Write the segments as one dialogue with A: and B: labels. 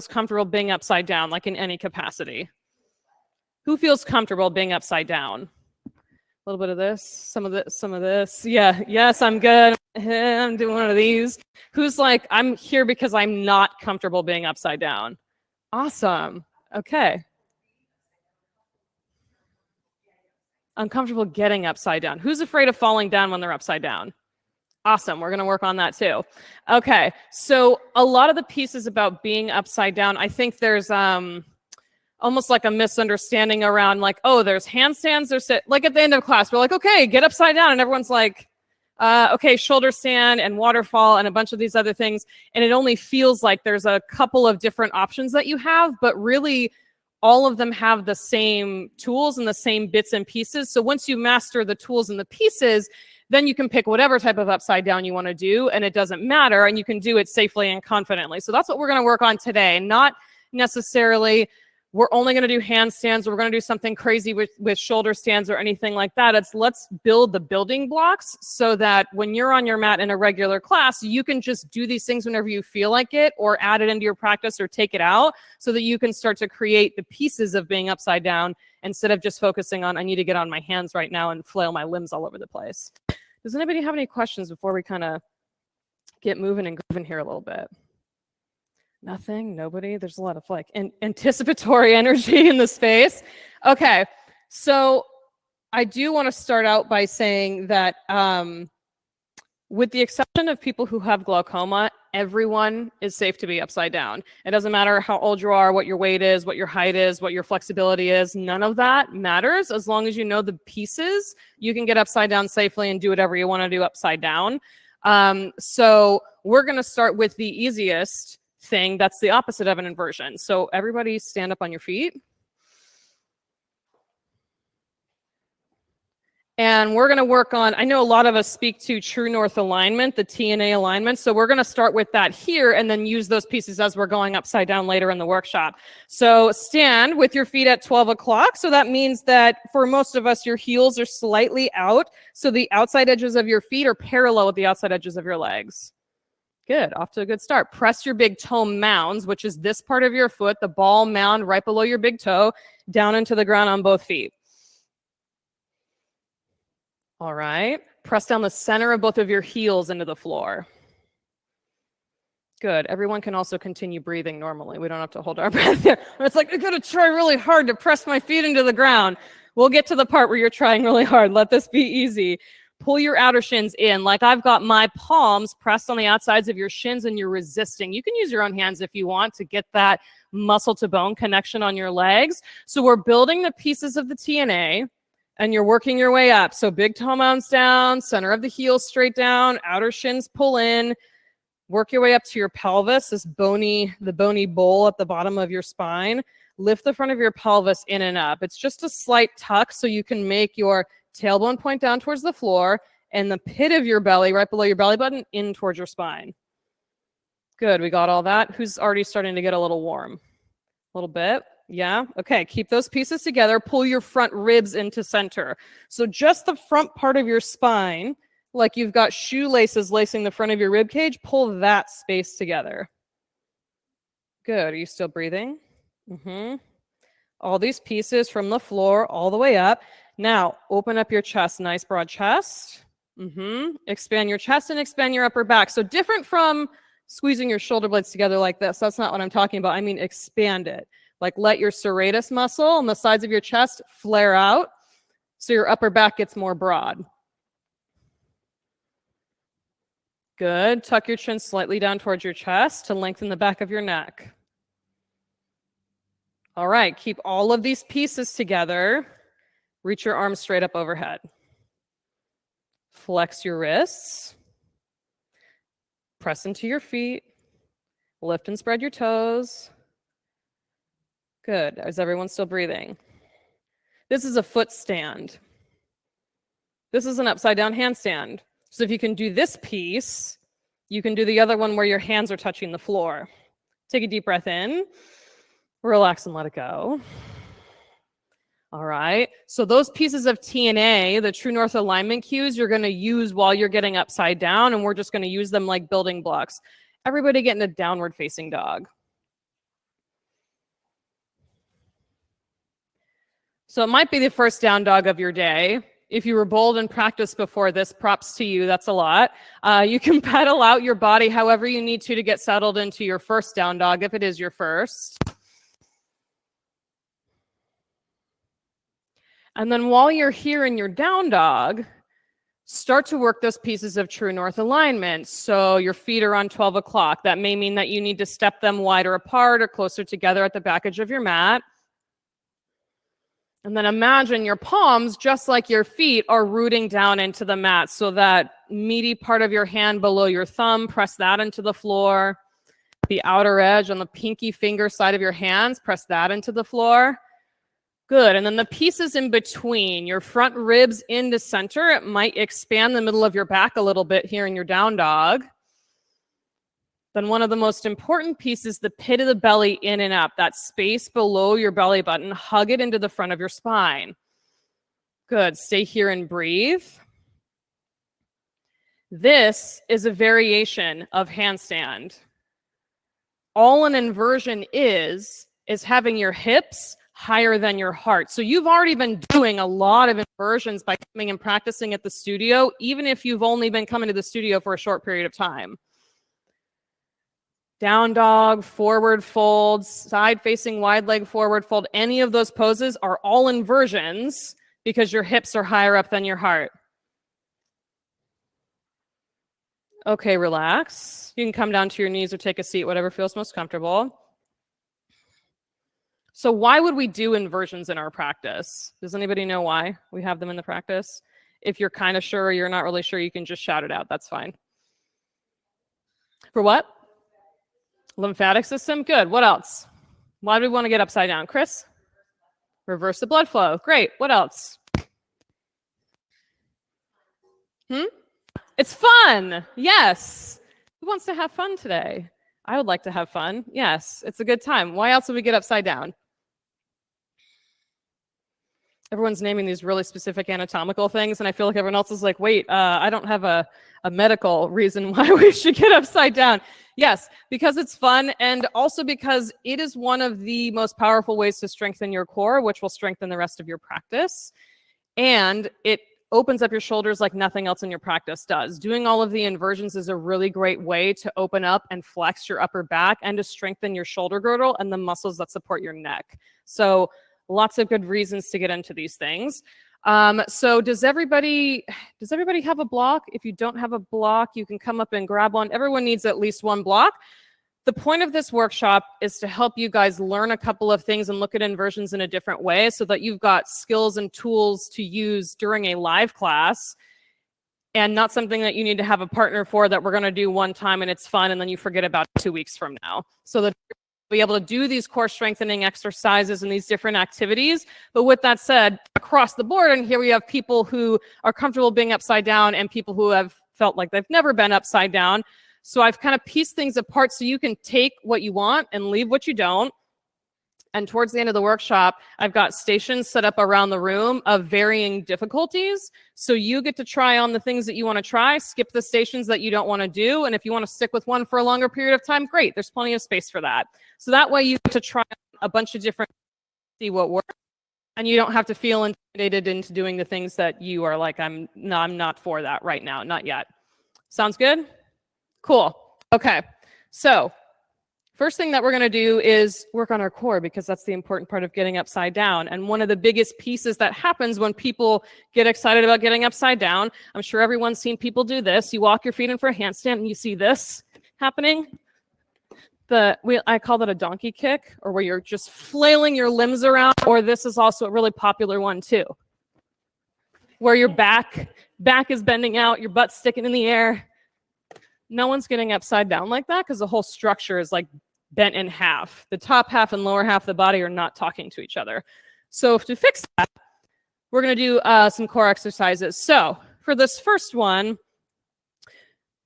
A: feels comfortable being upside down, like in any capacity? Who feels comfortable being upside down? A little bit of this, some of this. Yeah, yes, I'm good. I'm doing one of these. Who's like, I'm here because I'm not comfortable being upside down? Awesome. Okay. Uncomfortable getting upside down. Who's afraid of falling down when they're upside down? Awesome. We're going to work on that too. Okay. So a lot of the pieces about being upside down, I think there's almost like a misunderstanding around like, oh, there's handstands. There's like at the end of class, we're like, okay, get upside down. And everyone's like, okay, shoulder stand and waterfall and a bunch of these other things. And it only feels like there's a couple of different options that you have, but really all of them have the same tools and the same bits and pieces. So once you master the tools and the pieces, then you can pick whatever type of upside down you want to do, and it doesn't matter, and you can do it safely and confidently. So that's what we're going to work on today. Not necessarily we're only going to do handstands, or we're going to do something crazy with shoulder stands or anything like that. It's let's build the building blocks so that when you're on your mat in a regular class, you can just do these things whenever you feel like it, or add it into your practice or take it out so that you can start to create the pieces of being upside down instead of just focusing on, I need to get on my hands right now and flail my limbs all over the place. Does anybody have any questions before we kind of get moving and grooving here a little bit? Nothing? Nobody? There's a lot of like anticipatory energy in the space. Okay, so I do want to start out by saying that with the exception of people who have glaucoma, everyone is safe to be upside down. It doesn't matter how old you are, what your weight is, what your height is, what your flexibility is. None of that matters. As long as you know the pieces, you can get upside down safely and do whatever you want to do upside down. So we're going to start with the easiest thing. That's the opposite of an inversion. So everybody stand up on your feet. And we're going to work on, I know a lot of us speak to true north alignment, the TNA alignment. So we're going to start with that here and then use those pieces as we're going upside down later in the workshop. So stand with your feet at 12 o'clock. So that means that for most of us, your heels are slightly out. So the outside edges of your feet are parallel with the outside edges of your legs. Good, off to a good start. Press your big toe mounds, which is this part of your foot, the ball mound right below your big toe, down into the ground on both feet. All right, press down the center of both of your heels into the floor. Good, everyone can also continue breathing normally. We don't have to hold our breath there. It's like, I gotta try really hard to press my feet into the ground. We'll get to the part where you're trying really hard. Let this be easy. Pull your outer shins in. Like I've got my palms pressed on the outsides of your shins and you're resisting. You can use your own hands if you want to get that muscle to bone connection on your legs. So we're building the pieces of the TNA. And you're working your way up. So big toe mounds down, center of the heels straight down, outer shins pull in, work your way up to your pelvis, the bony bowl at the bottom of your spine. Lift the front of your pelvis in and up. It's just a slight tuck so you can make your tailbone point down towards the floor and the pit of your belly right below your belly button in towards your spine. Good, we got all that. Who's already starting to get a little warm? A little bit? Yeah, okay, keep those pieces together. Pull your front ribs into center. So just the front part of your spine, like you've got shoelaces lacing the front of your rib cage, pull that space together. Good, are you still breathing? All these pieces from the floor all the way up. Now, open up your chest, nice broad chest. Expand your chest and expand your upper back. So different from squeezing your shoulder blades together like this. That's not what I'm talking about. I mean, expand it. Like let your serratus muscle on the sides of your chest flare out so your upper back gets more broad. Good. Tuck your chin slightly down towards your chest to lengthen the back of your neck. All right. Keep all of these pieces together. Reach your arms straight up overhead. Flex your wrists. Press into your feet. Lift and spread your toes. Good. Is everyone still breathing? This is a foot stand. This is an upside down handstand. So if you can do this piece, you can do the other one where your hands are touching the floor. Take a deep breath in, relax and let it go. All right. So those pieces of TNA, the true north alignment cues, you're going to use while you're getting upside down, and we're just going to use them like building blocks. Everybody get in a downward facing dog. So it might be the first down dog of your day. If you were bold and practiced before this, props to you. That's a lot. You can pedal out your body however you need to get settled into your first down dog, if it is your first. And then while you're here in your down dog, start to work those pieces of true north alignment. So your feet are on 12 o'clock. That may mean that you need to step them wider apart or closer together at the back edge of your mat. And then imagine your palms, just like your feet, are rooting down into the mat. So that meaty part of your hand below your thumb, press that into the floor. The outer edge on the pinky finger side of your hands, press that into the floor. Good. And then the pieces in between, your front ribs into center, it might expand the middle of your back a little bit here in your down dog. Then one of the most important pieces, the pit of the belly in and up, that space below your belly button, hug it into the front of your spine. Good. Stay here and breathe. This is a variation of handstand. All an inversion is having your hips higher than your heart. So you've already been doing a lot of inversions by coming and practicing at the studio, even if you've only been coming to the studio for a short period of time. Down dog, forward fold, side facing wide leg forward fold, any of those poses are all inversions because your hips are higher up than your heart. Okay, relax. You can come down to your knees or take a seat, whatever feels most comfortable. So why would we do inversions in our practice? Does anybody know why we have them in the practice? If you're kind of sure or you're not really sure, you can just shout it out. That's fine. For what? Lymphatic system? Good. What else? Why do we want to get upside down? Chris? Reverse the blood flow. Great. What else? It's fun. Yes. Who wants to have fun today? I would like to have fun. Yes, it's a good time. Why else would we get upside down? Everyone's naming these really specific anatomical things, and I feel like everyone else is like, wait, I don't have a medical reason why we should get upside down. Yes, because it's fun, and also because it is one of the most powerful ways to strengthen your core, which will strengthen the rest of your practice. And it opens up your shoulders like nothing else in your practice does. Doing all of the inversions is a really great way to open up and flex your upper back and to strengthen your shoulder girdle and the muscles that support your neck. So lots of good reasons to get into these things. So does everybody have a block? If you don't have a block, you can come up and grab one. Everyone needs at least one block. The point of this workshop is to help you guys learn a couple of things and look at inversions in a different way so that you've got skills and tools to use during a live class and not something that you need to have a partner for that we're going to do one time and it's fun and then you forget about it 2 weeks from now. So that you'll be able to do these core strengthening exercises and these different activities. But with that said, across the board, and here we have people who are comfortable being upside down and people who have felt like they've never been upside down. So I've kind of pieced things apart so you can take what you want and leave what you don't. And towards the end of the workshop, I've got stations set up around the room of varying difficulties. So you get to try on the things that you want to try, skip the stations that you don't want to do. And if you want to stick with one for a longer period of time, great. There's plenty of space for that. So that way you get to try a bunch of different, see what works. And you don't have to feel intimidated into doing the things that you are like, I'm not for that right now, not yet. Sounds good? Cool. Okay. So first thing that we're going to do is work on our core because that's the important part of getting upside down. And one of the biggest pieces that happens when people get excited about getting upside down, I'm sure everyone's seen people do this. You walk your feet in for a handstand and you see this happening. I call that a donkey kick, or where you're just flailing your limbs around, or this is also a really popular one too, where your back is bending out, your butt's sticking in the air. No one's getting upside down like that because the whole structure is like bent in half. The top half and lower half of the body are not talking to each other. So to fix that, we're going to do some core exercises. So for this first one,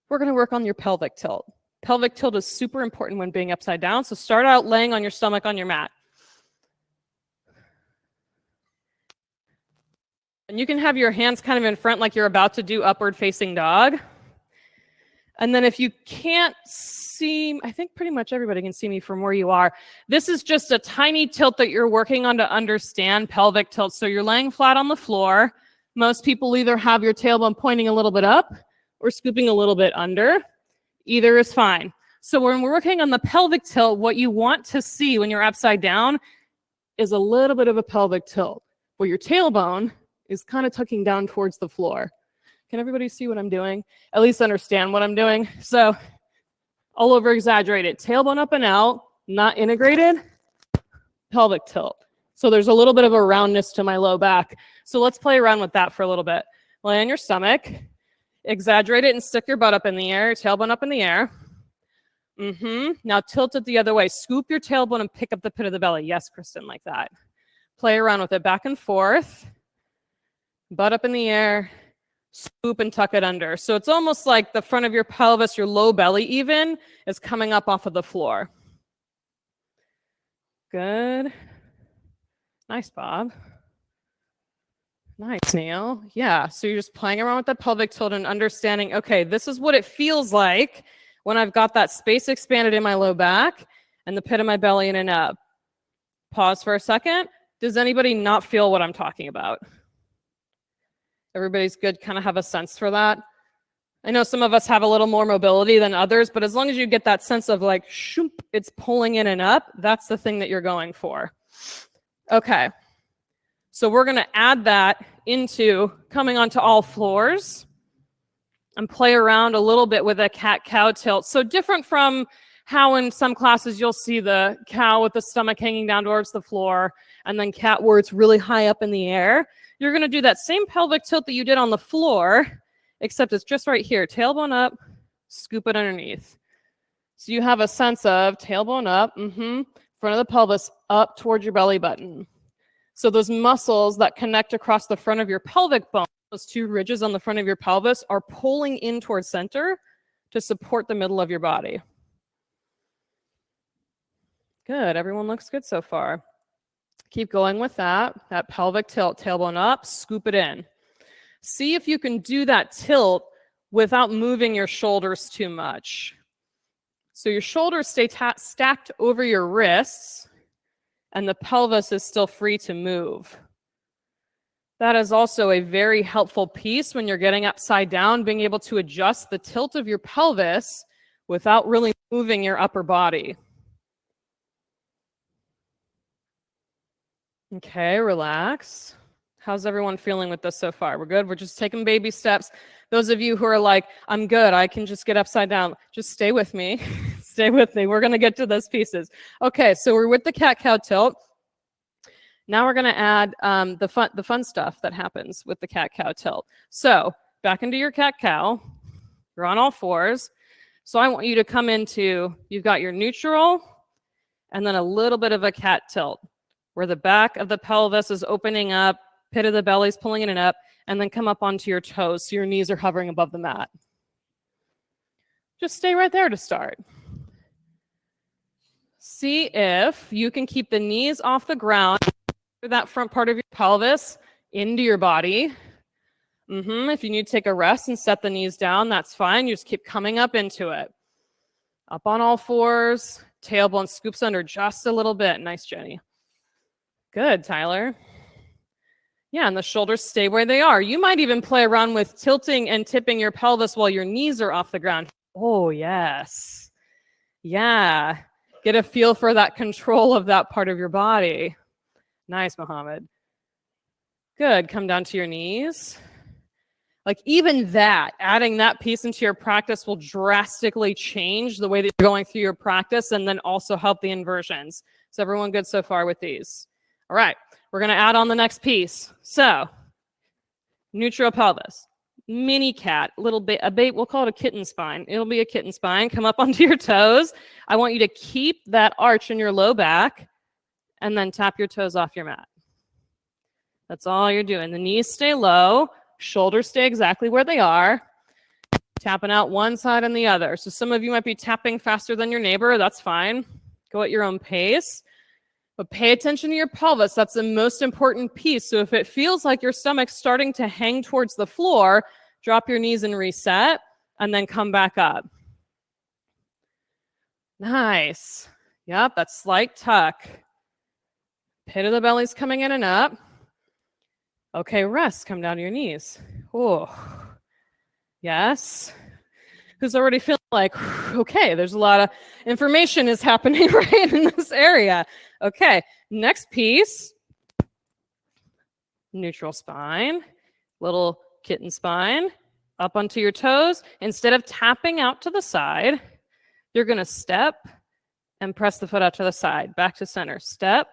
A: we're going to work on your pelvic tilt. Pelvic tilt is super important when being upside down. So start out laying on your stomach on your mat. And you can have your hands kind of in front like you're about to do upward facing dog. And then if you can't see, I think pretty much everybody can see me from where you are. This is just a tiny tilt that you're working on to understand pelvic tilt. So you're laying flat on the floor. Most people either have your tailbone pointing a little bit up or scooping a little bit under. Either is fine. So when we're working on the pelvic tilt, what you want to see when you're upside down is a little bit of a pelvic tilt, where your tailbone is kind of tucking down towards the floor. Can everybody see what I'm doing? At least understand what I'm doing. So I'll over exaggerate it. Tailbone up and out, not integrated, pelvic tilt. So there's a little bit of a roundness to my low back. So let's play around with that for a little bit. Lay on your stomach, exaggerate it and stick your butt up in the air, tailbone up in the air. Now tilt it the other way. Scoop your tailbone and pick up the pit of the belly. Yes, Kristen, like that. Play around with it back and forth. Butt up in the air. Scoop and tuck it under. So it's almost like the front of your pelvis, your low belly even, is coming up off of the floor. Good. Nice, Bob. Nice, Neil. Yeah, so you're just playing around with that pelvic tilt and understanding, okay, this is what it feels like when I've got that space expanded in my low back and the pit of my belly in and up. Pause for a second. Does anybody not feel what I'm talking about? Everybody's good, kind of have a sense for that. I know some of us have a little more mobility than others, but as long as you get that sense of like, shoop, it's pulling in and up, that's the thing that you're going for. Okay, so we're going to add that into coming onto all floors and play around a little bit with a cat-cow tilt. So different from how in some classes you'll see the cow with the stomach hanging down towards the floor and then cat where it's really high up in the air. You're going to do that same pelvic tilt that you did on the floor, except it's just right here. Tailbone up, scoop it underneath. So you have a sense of tailbone up, front of the pelvis up towards your belly button. So those muscles that connect across the front of your pelvic bone, those two ridges on the front of your pelvis, are pulling in towards center to support the middle of your body. Good. Everyone looks good so far. Keep going with that pelvic tilt, tailbone up, scoop it in. See if you can do that tilt without moving your shoulders too much. So your shoulders stay stacked over your wrists and the pelvis is still free to move. That is also a very helpful piece when you're getting upside down, being able to adjust the tilt of your pelvis without really moving your upper body. Okay, relax. How's everyone feeling with this so far? We're good? We're just taking baby steps. Those of you who are like, I'm good, I can just get upside down, just stay with me. Stay with me. We're going to get to those pieces. Okay, so we're with the cat-cow tilt. Now we're going to add the fun stuff that happens with the cat-cow tilt. So back into your cat-cow. You're on all fours. So I want you to come into, you've got your neutral and then a little bit of a cat tilt, where the back of the pelvis is opening up, pit of the belly is pulling in and up, and then come up onto your toes so your knees are hovering above the mat. Just stay right there to start. See if you can keep the knees off the ground, that front part of your pelvis into your body. If you need to take a rest and set the knees down, that's fine. You just keep coming up into it. Up on all fours, tailbone scoops under just a little bit. Nice, Jenny. Good, Tyler. Yeah, and the shoulders stay where they are. You might even play around with tilting and tipping your pelvis while your knees are off the ground. Oh, yes. Yeah. Get a feel for that control of that part of your body. Nice, Mohammed. Good. Come down to your knees. Like even that, adding that piece into your practice will drastically change the way that you're going through your practice and then also help the inversions. Is everyone good so far with these? All right, we're going to add on the next piece. So, neutral pelvis, mini cat, little bit, we'll call it a kitten spine. It'll be a kitten spine. Come up onto your toes. I want you to keep that arch in your low back and then tap your toes off your mat. That's all you're doing. The knees stay low, shoulders stay exactly where they are. Tapping out one side and the other. So some of you might be tapping faster than your neighbor. That's fine. Go at your own pace. But pay attention to your pelvis. That's the most important piece. So if it feels like your stomach's starting to hang towards the floor, drop your knees and reset. and then come back up. Nice. Yep, that slight tuck. Pit of the belly's coming in and up. Okay, rest. Come down to your knees. Oh, yes. Who's already feeling like, okay, there's a lot of information is happening right in this area. Okay, next piece. Neutral spine, little kitten spine, up onto your toes. Instead of tapping out to the side, you're going to step and press the foot out to the side, back to center, step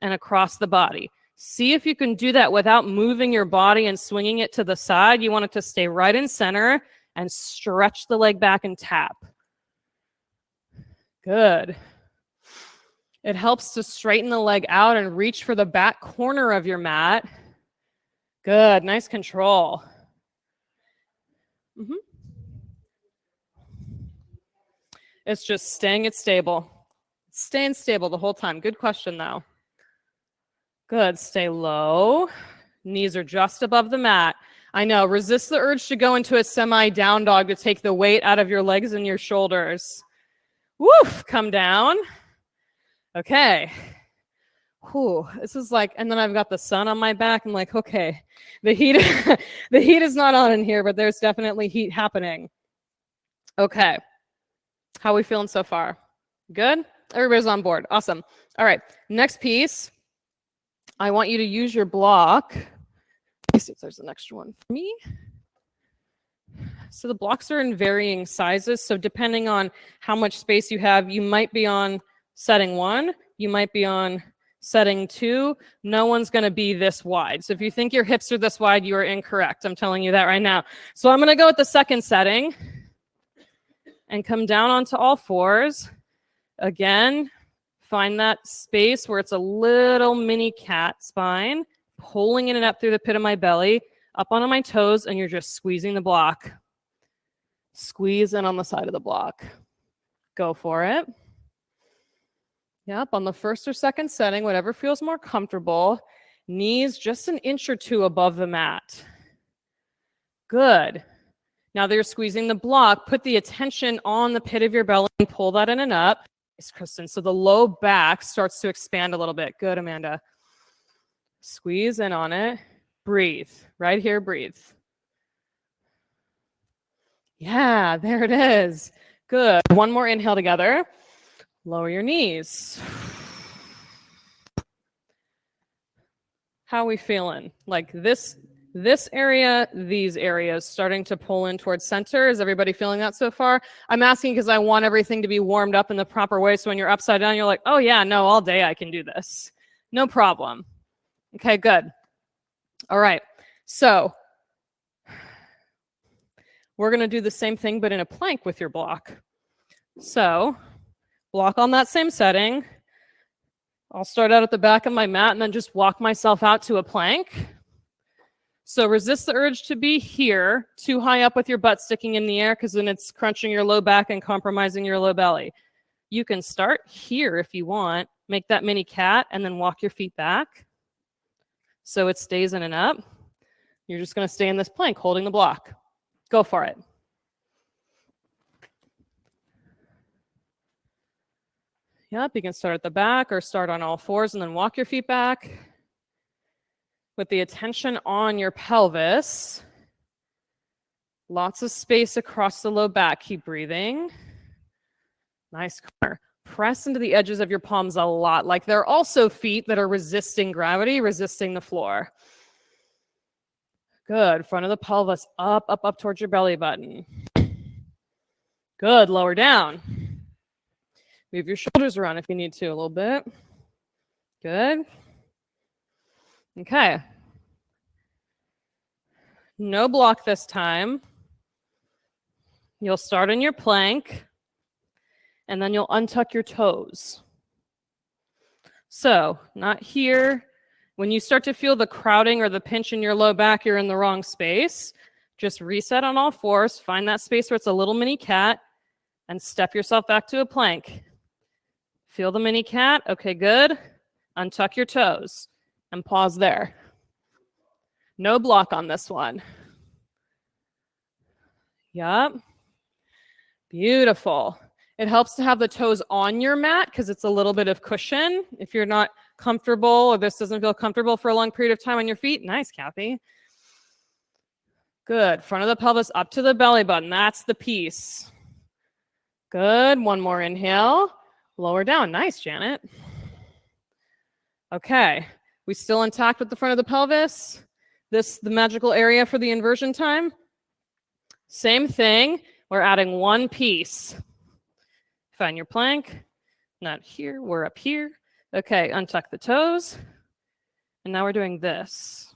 A: and across the body. See if you can do that without moving your body and swinging it to the side. You want it to stay right in center and stretch the leg back and tap. Good. It helps to straighten the leg out and reach for the back corner of your mat. Good, nice control. It's just staying it stable. Staying stable the whole time. Good question, though. Good, stay low. Knees are just above the mat. I know, resist the urge to go into a semi-down dog to take the weight out of your legs and your shoulders. Woof, come down. Okay. Whew, this is like, and then I've got the sun on my back. I'm like, okay, the heat, the heat is not on in here, but there's definitely heat happening. Okay. How are we feeling so far? Good? Everybody's on board. Awesome. All right. Next piece. I want you to use your block. Let's see if there's an extra one for me. So the blocks are in varying sizes. So depending on how much space you have, you might be on setting 1. You might be on setting 2. No one's going to be this wide. So if you think your hips are this wide, you are incorrect. I'm telling you that right now. So I'm going to go with the second setting and come down onto all fours. Again, find that space where it's a little mini cat spine, pulling in and up through the pit of my belly, up onto my toes, and you're just squeezing the block. Squeeze in on the side of the block. Go for it. Yep, on the first or second setting, whatever feels more comfortable. Knees just an inch or two above the mat. Good. Now that you're squeezing the block, put the attention on the pit of your belly and pull that in and up. Nice, Kristen. So the low back starts to expand a little bit. Good, Amanda. Squeeze in on it. Breathe. Right here, breathe. Yeah, there it is. Good. One more inhale together. Lower your knees. How are we feeling? Like this area, these areas starting to pull in towards center. Is everybody feeling that so far? I'm asking because I want everything to be warmed up in the proper way. So when you're upside down, you're like, oh yeah, no, all day I can do this. No problem. Okay, good. All right. So we're going to do the same thing, but in a plank with your block. So block on that same setting. I'll start out at the back of my mat and then just walk myself out to a plank. So resist the urge to be here, too high up with your butt sticking in the air, because then it's crunching your low back and compromising your low belly. You can start here if you want. Make that mini cat and then walk your feet back so it stays in and up. You're just going to stay in this plank holding the block. Go for it. Yep, you can start at the back or start on all fours and then walk your feet back with the attention on your pelvis. Lots of space across the low back. Keep breathing. Nice corner. Press into the edges of your palms a lot. Like they're also feet that are resisting gravity, resisting the floor. Good. Front of the pelvis up, up, up towards your belly button. Good. Lower down. Move your shoulders around if you need to a little bit. Good. Okay. No block this time. You'll start in your plank, and then you'll untuck your toes. So, not here. When you start to feel the crowding or the pinch in your low back, you're in the wrong space. Just reset on all fours. Find that space where it's a little mini cat, and step yourself back to a plank. Feel the mini cat. Okay, good. Untuck your toes and pause there. No block on this one. Yup. Beautiful. It helps to have the toes on your mat because it's a little bit of cushion. If you're not comfortable or this doesn't feel comfortable for a long period of time on your feet, nice, Kathy. Good. Front of the pelvis up to the belly button. That's the piece. Good. One more inhale. Lower down. Nice, Janet. Okay. We still intact with the front of the pelvis? This the magical area for the inversion time? Same thing. We're adding one piece. Find your plank. Not here. We're up here. Okay. Untuck the toes. And now we're doing this.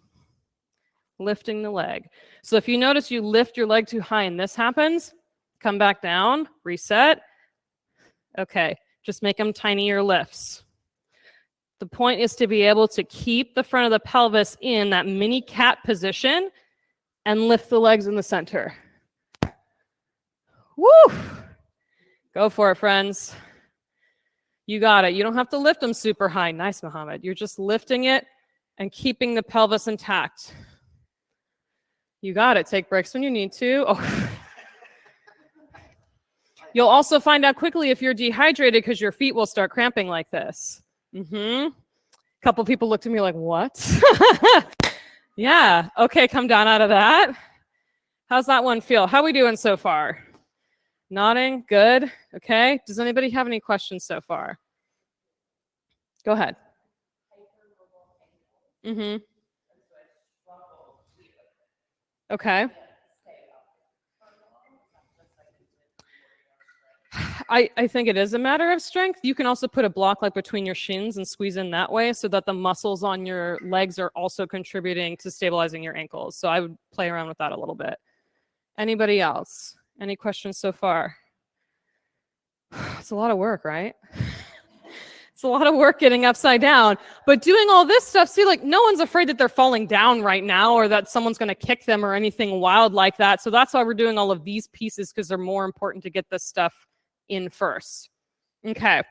A: Lifting the leg. So if you notice you lift your leg too high and this happens, come back down, reset. Okay, just make them tinier lifts. The point is to be able to keep the front of the pelvis in that mini cat position and lift the legs in the center. Woo! Go for it, friends. You got it. You don't have to lift them super high. Nice, Mohammed. You're just lifting it and keeping the pelvis intact. You got it. Take breaks when you need to. Oh. You'll also find out quickly if you're dehydrated because your feet will start cramping like this. A couple people looked at me like, what? Yeah. Okay, come down out of that. How's that one feel? How are we doing so far? Nodding. Good. Okay. Does anybody have any questions so far? Go ahead. Okay. I think it is a matter of strength. You can also put a block like between your shins and squeeze in that way so that the muscles on your legs are also contributing to stabilizing your ankles. So I would play around with that a little bit. Anybody else? Any questions so far? It's a lot of work, right? It's a lot of work getting upside down, but doing all this stuff, see, like no one's afraid that they're falling down right now or that someone's going to kick them or anything wild like that. So that's why we're doing all of these pieces because they're more important to get this stuff in first. Okay.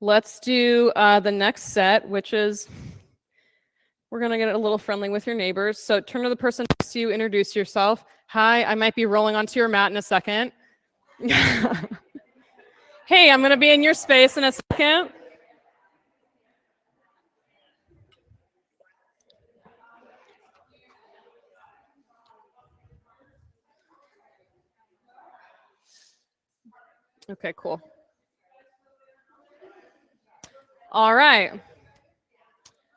A: Let's do the next set, which is we're going to get a little friendly with your neighbors. So turn to the person next to you, introduce yourself. Hi, I might be rolling onto your mat in a second. Hey, I'm going to be in your space in a second. Okay, cool. All right.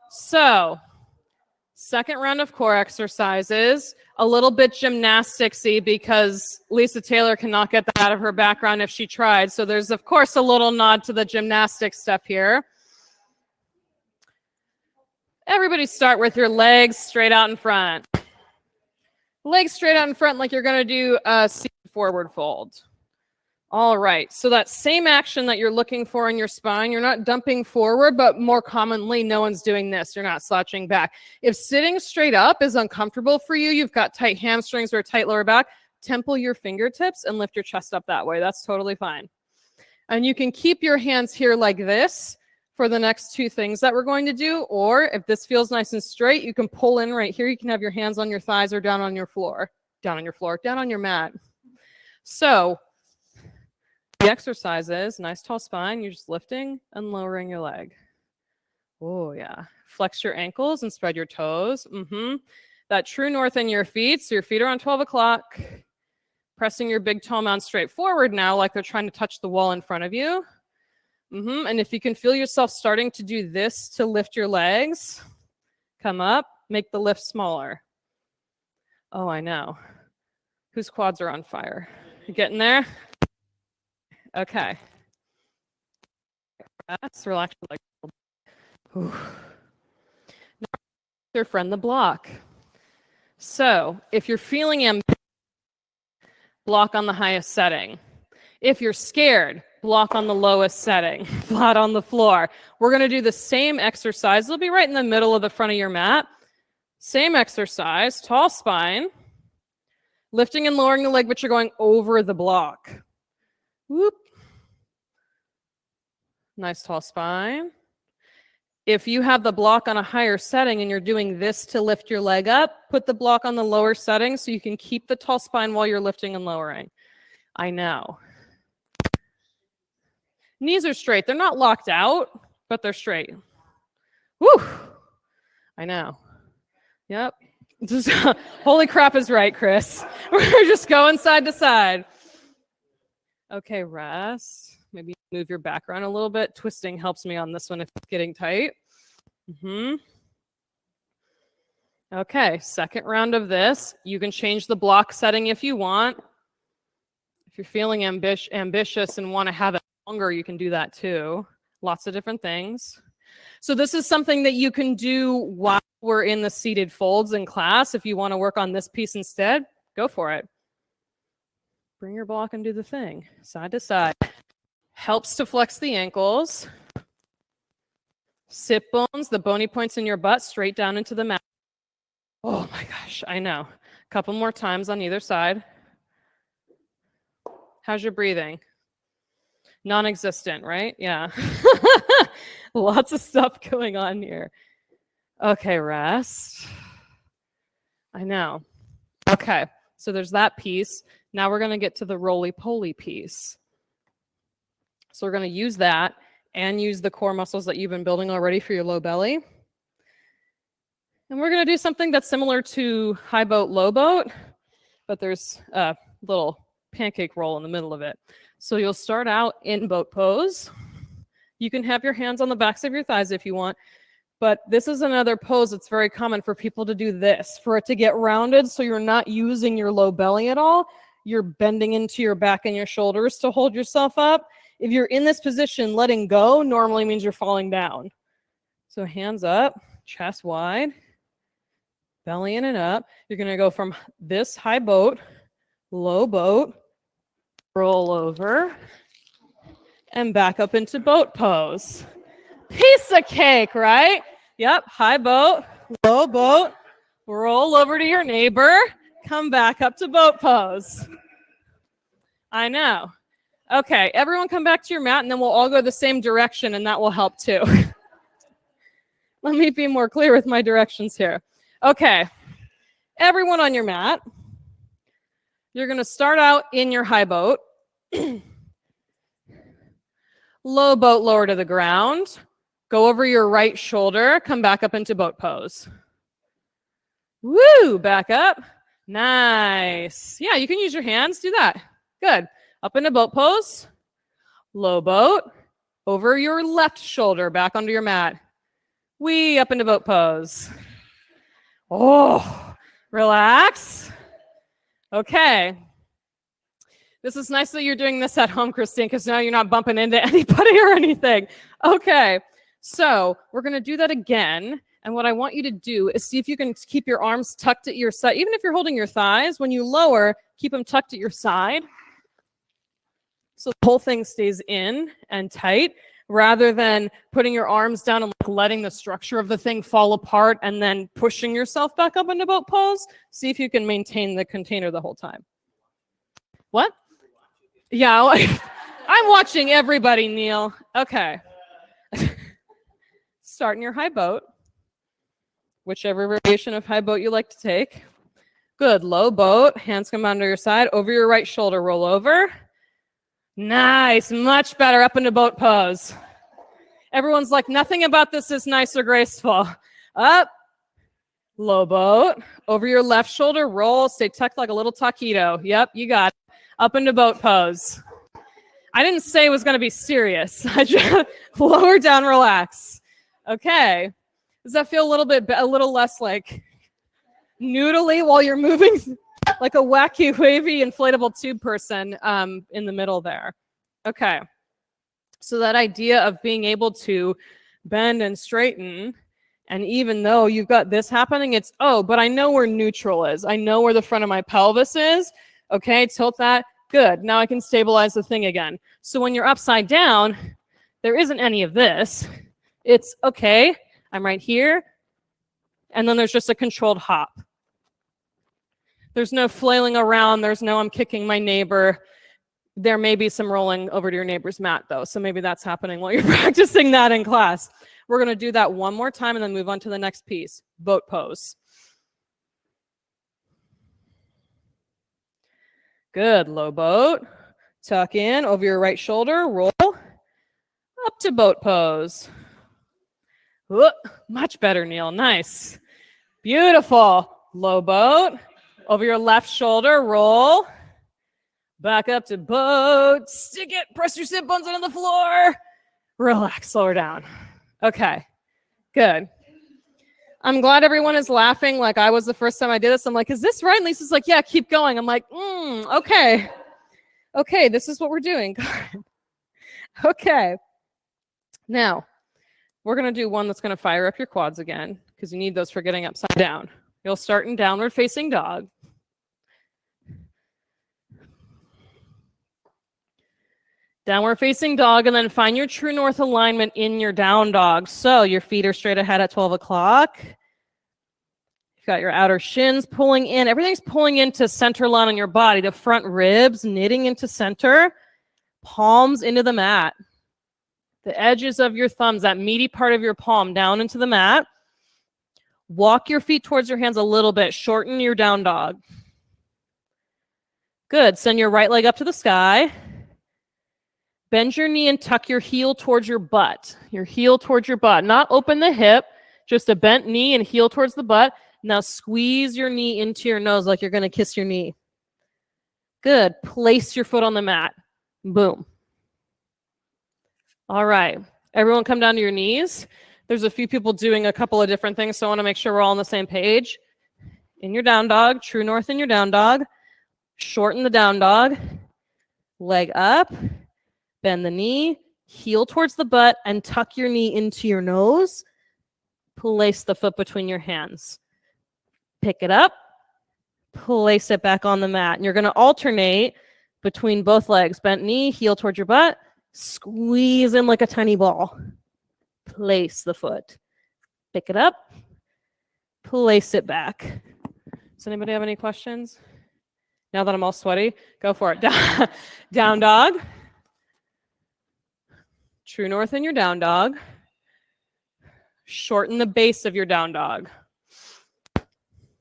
A: So, second round of core exercises, a little bit gymnasticsy because Lisa Taylor cannot get that out of her background if she tried. So there's, of course, a little nod to the gymnastics stuff here. Everybody start with your legs straight out in front. Legs straight out in front like you're going to do a seated forward fold. All right, so that same action that you're looking for in your spine, you're not dumping forward, but more commonly, no one's doing this. You're not slouching back. If sitting straight up is uncomfortable for you, you've got tight hamstrings or a tight lower back, temple your fingertips and lift your chest up that way. That's totally fine. And you can keep your hands here like this for the next two things that we're going to do, or if this feels nice and straight, you can pull in right here. You can have your hands on your thighs or down on your floor, down on your mat. So, the exercise is nice tall spine. You're just lifting and lowering your leg. Oh, yeah. Flex your ankles and spread your toes. That true north in your feet. So your feet are on 12 o'clock. Pressing your big toe mound straight forward now like they're trying to touch the wall in front of you. And if you can feel yourself starting to do this to lift your legs, come up, make the lift smaller. Oh, I know. Whose quads are on fire? You getting there? Okay. Let's relax your legs. Your friend, the block. So if you're feeling block on the highest setting. If you're scared, block on the lowest setting, flat on the floor. We're going to do the same exercise. It'll be right in the middle of the front of your mat. Same exercise, tall spine, lifting and lowering the leg, but you're going over the block. Whoop. Nice tall spine. If you have the block on a higher setting and you're doing this to lift your leg up, put the block on the lower setting so you can keep the tall spine while you're lifting and lowering. I know. Knees are straight. They're not locked out, but they're straight. Woo! I know. Yep. Holy crap is right, Chris. We're just going side to side. Okay, rest. Maybe move your back around a little bit. Twisting helps me on this one if it's getting tight. Okay, second round of this. You can change the block setting if you want. If you're feeling ambitious and want to have it longer, you can do that too. Lots of different things. So this is something that you can do while we're in the seated folds in class. If you want to work on this piece instead, go for it. Bring your block and do the thing, side to side. Helps to flex the ankles. Sit bones, the bony points in your butt, straight down into the mat. Oh my gosh, I know. A couple more times on either side. How's your breathing? Non-existent, right? Yeah. Lots of stuff going on here. Okay, rest. I know. Okay, so there's that piece. Now we're going to get to the roly-poly piece. So we're going to use that and use the core muscles that you've been building already for your low belly. And we're going to do something that's similar to high boat, low boat, but there's a little pancake roll in the middle of it. So you'll start out in boat pose. You can have your hands on the backs of your thighs if you want, but this is another pose that's very common for people to do this, for it to get rounded so you're not using your low belly at all. You're bending into your back and your shoulders to hold yourself up. If you're in this position, letting go normally means you're falling down. So hands up, chest wide, belly in and up. You're going to go from this high boat, low boat, roll over, and back up into boat pose. Piece of cake, right? Yep, high boat, low boat, roll over to your neighbor, come back up to boat pose. I know. Okay, everyone come back to your mat, and then we'll all go the same direction, and that will help too. Let me be more clear with my directions here. Okay, everyone on your mat. You're going to start out in your high boat. Low boat lower to the ground. Go over your right shoulder. Come back up into boat pose. Woo! Back up. Nice. Yeah, you can use your hands. Do that. Good. Up into boat pose. Low boat. Over your left shoulder. Back onto your mat. Wee! Up into boat pose. Oh, relax. Okay. This is nice that you're doing this at home, Christine, because now you're not bumping into anybody or anything. Okay, so we're going to do that again. And what I want you to do is see if you can keep your arms tucked at your side. Even if you're holding your thighs, when you lower, keep them tucked at your side. So the whole thing stays in and tight, rather than putting your arms down and letting the structure of the thing fall apart and then pushing yourself back up into boat pose. See if you can maintain the container the whole time. What? Yeah, I'm watching everybody, Neil. Okay. Start in your high boat, whichever variation of high boat you like to take. Good, low boat, hands come under your side, over your right shoulder, roll over. Nice, much better, up into boat pose. Everyone's like, nothing about this is nice or graceful. Up, low boat, over your left shoulder, roll, stay tucked like a little taquito. Yep, you got it. Up into boat pose. I didn't say it was going to be serious. I just lower down, relax. Okay. Does that feel a little less like noodly while you're moving like a wacky, wavy, inflatable tube person in the middle there? Okay. So that idea of being able to bend and straighten, and even though you've got this happening, it's, oh, but I know where neutral is. I know where the front of my pelvis is. Okay, tilt that. Good. Now I can stabilize the thing again. So when you're upside down, there isn't any of this. It's, okay, I'm right here. And then there's just a controlled hop. There's no flailing around. There's no I'm kicking my neighbor. There may be some rolling over to your neighbor's mat, though. So maybe that's happening while you're practicing that in class. We're going to do that one more time and then move on to the next piece, boat pose. Good, low boat. Tuck in over your right shoulder, roll up to boat pose. Ooh, much better, Neil. Nice. Beautiful. Low boat. Over your left shoulder, roll. Back up to boat. Stick it. Press your sit bones into the floor. Relax. Slow her down. Okay. Good. I'm glad everyone is laughing like I was the first time I did this. I'm like, is this right? And Lisa's like, yeah, keep going. I'm like, okay. Okay, this is what we're doing. Okay. Now, we're going to do one that's going to fire up your quads again because you need those for getting upside down. You'll start in downward facing dog. Downward facing dog, and then find your true north alignment in your down dog. So your feet are straight ahead at 12 o'clock. You've got your outer shins pulling in. Everything's pulling into center line on your body. The front ribs knitting into center. Palms into the mat. The edges of your thumbs, that meaty part of your palm, down into the mat. Walk your feet towards your hands a little bit. Shorten your down dog. Good. Send your right leg up to the sky. Bend your knee and tuck your heel towards your butt. Your heel towards your butt. Not open the hip, just a bent knee and heel towards the butt. Now squeeze your knee into your nose like you're going to kiss your knee. Good. Place your foot on the mat. Boom. All right. Everyone come down to your knees. There's a few people doing a couple of different things, so I want to make sure we're all on the same page. In your down dog, true north in your down dog. Shorten the down dog. Leg up. Bend the knee. Heel towards the butt and tuck your knee into your nose. Place the foot between your hands. Pick it up. Place it back on the mat. And you're going to alternate between both legs. Bent knee, heel towards your butt. Squeeze in like a tiny ball. Place the foot. Pick it up. Place it back. Does anybody have any questions? Now that I'm all sweaty, go for it. Down dog. True north in your down dog. Shorten the base of your down dog.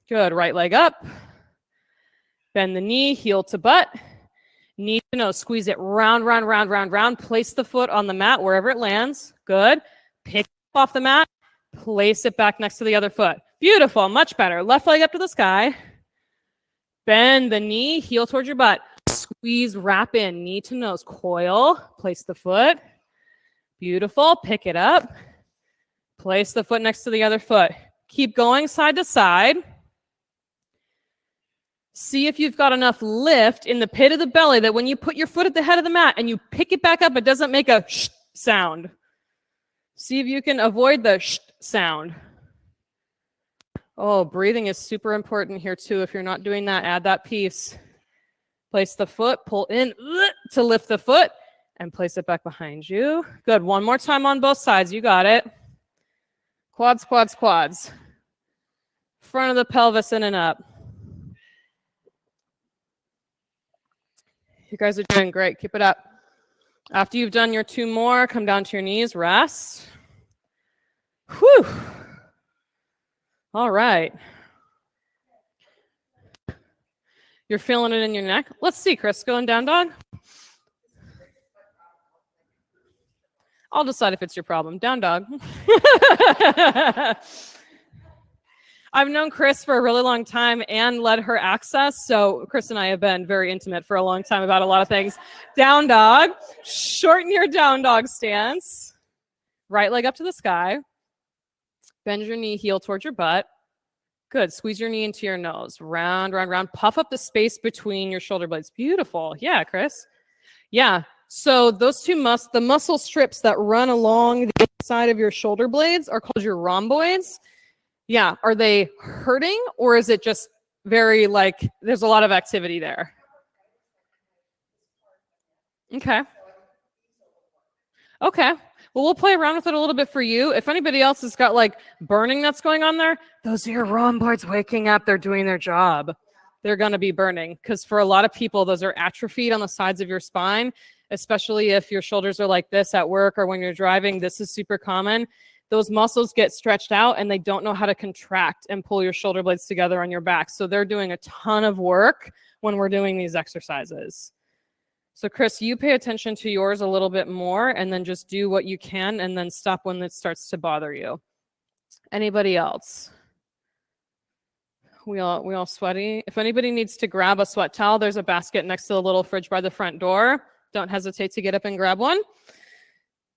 A: Good. Right leg up. Bend the knee, heel to butt. Knee to nose. Squeeze it round, round, round, round, round. Place the foot on the mat wherever it lands. Good. Pick up off the mat. Place it back next to the other foot. Beautiful. Much better. Left leg up to the sky. Bend the knee, heel towards your butt. Squeeze, wrap in, knee to nose. Coil. Place the foot. Beautiful. Pick it up. Place the foot next to the other foot. Keep going side to side. See if you've got enough lift in the pit of the belly that when you put your foot at the head of the mat and you pick it back up, it doesn't make a sh sound. See if you can avoid the sh sound. Oh, breathing is super important here too. If you're not doing that, add that piece. Place the foot, pull in to lift the foot, and place it back behind you. Good. One more time on both sides. You got it. Quads, quads, quads. Front of the pelvis in and up. You guys are doing great. Keep it up. After you've done your two more, come down to your knees, rest. Whew. All right. You're feeling it in your neck. Let's see, Chris, going down dog. I'll decide if it's your problem. Down dog. I've known Chris for a really long time and led her access. So Chris and I have been very intimate for a long time about a lot of things. Down dog. Shorten your down dog stance. Right leg up to the sky. Bend your knee, heel towards your butt. Good. Squeeze your knee into your nose. Round, round, round. Puff up the space between your shoulder blades. Beautiful. Yeah, Chris. Yeah. So those two the muscle strips that run along the inside of your shoulder blades are called your rhomboids. Yeah. Are they hurting or is it just very like there's a lot of activity there? Okay. Okay. Well, we'll play around with it a little bit for you. If anybody else has got like burning that's going on there, those are your rhomboids waking up. They're doing their job. They're going to be burning because for a lot of people, those are atrophied on the sides of your spine, especially if your shoulders are like this at work or when you're driving. This is super common. those muscles get stretched out and they don't know how to contract and pull your shoulder blades together on your back. So they're doing a ton of work when we're doing these exercises. So Chris, you pay attention to yours a little bit more and then just do what you can and then stop when it starts to bother you. Anybody else? We all sweaty. If anybody needs to grab a sweat towel, there's a basket next to the little fridge by the front door. Don't hesitate to get up and grab one.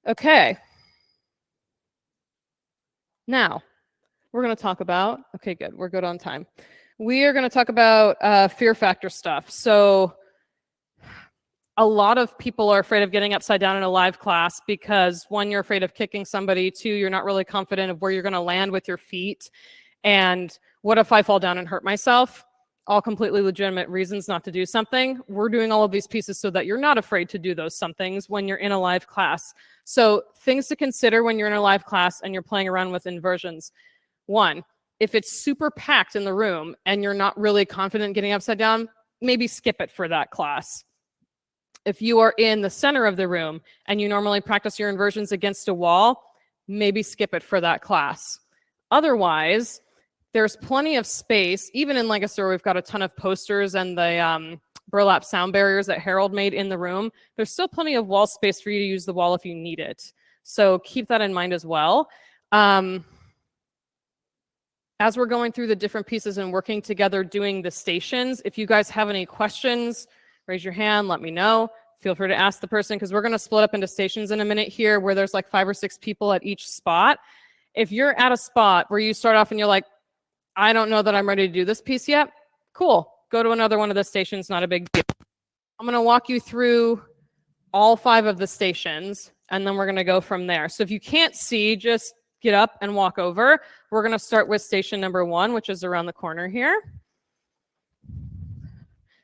A: Okay. Now, we're going to talk about, okay, good. We're good on time. We are going to talk about fear factor stuff. So a lot of people are afraid of getting upside down in a live class because one, you're afraid of kicking somebody. Two, you're not really confident of where you're going to land with your feet. And what if I fall down and hurt myself? All completely legitimate reasons not to do something. We're doing all of these pieces so that you're not afraid to do those somethings when you're in a live class. So things to consider when you're in a live class and you're playing around with inversions. One, if it's super packed in the room and you're not really confident getting upside down, maybe skip it for that class. If you are in the center of the room and you normally practice your inversions against a wall, maybe skip it for that class. Otherwise, there's plenty of space. Even in Lancaster, we've got a ton of posters and the burlap sound barriers that Harold made in the room. There's still plenty of wall space for you to use the wall if you need it. So keep that in mind as well. As we're going through the different pieces and working together doing the stations, if you guys have any questions, raise your hand, let me know. Feel free to ask the person because we're going to split up into stations in a minute here where there's like 5 or 6 people at each spot. If you're at a spot where you start off and you're like, I don't know that I'm ready to do this piece yet, cool. Go to another one of the stations, not a big deal. I'm going to walk you through all 5 of the stations, and then we're going to go from there. So if you can't see, just get up and walk over. We're going to start with station number 1, which is around the corner here.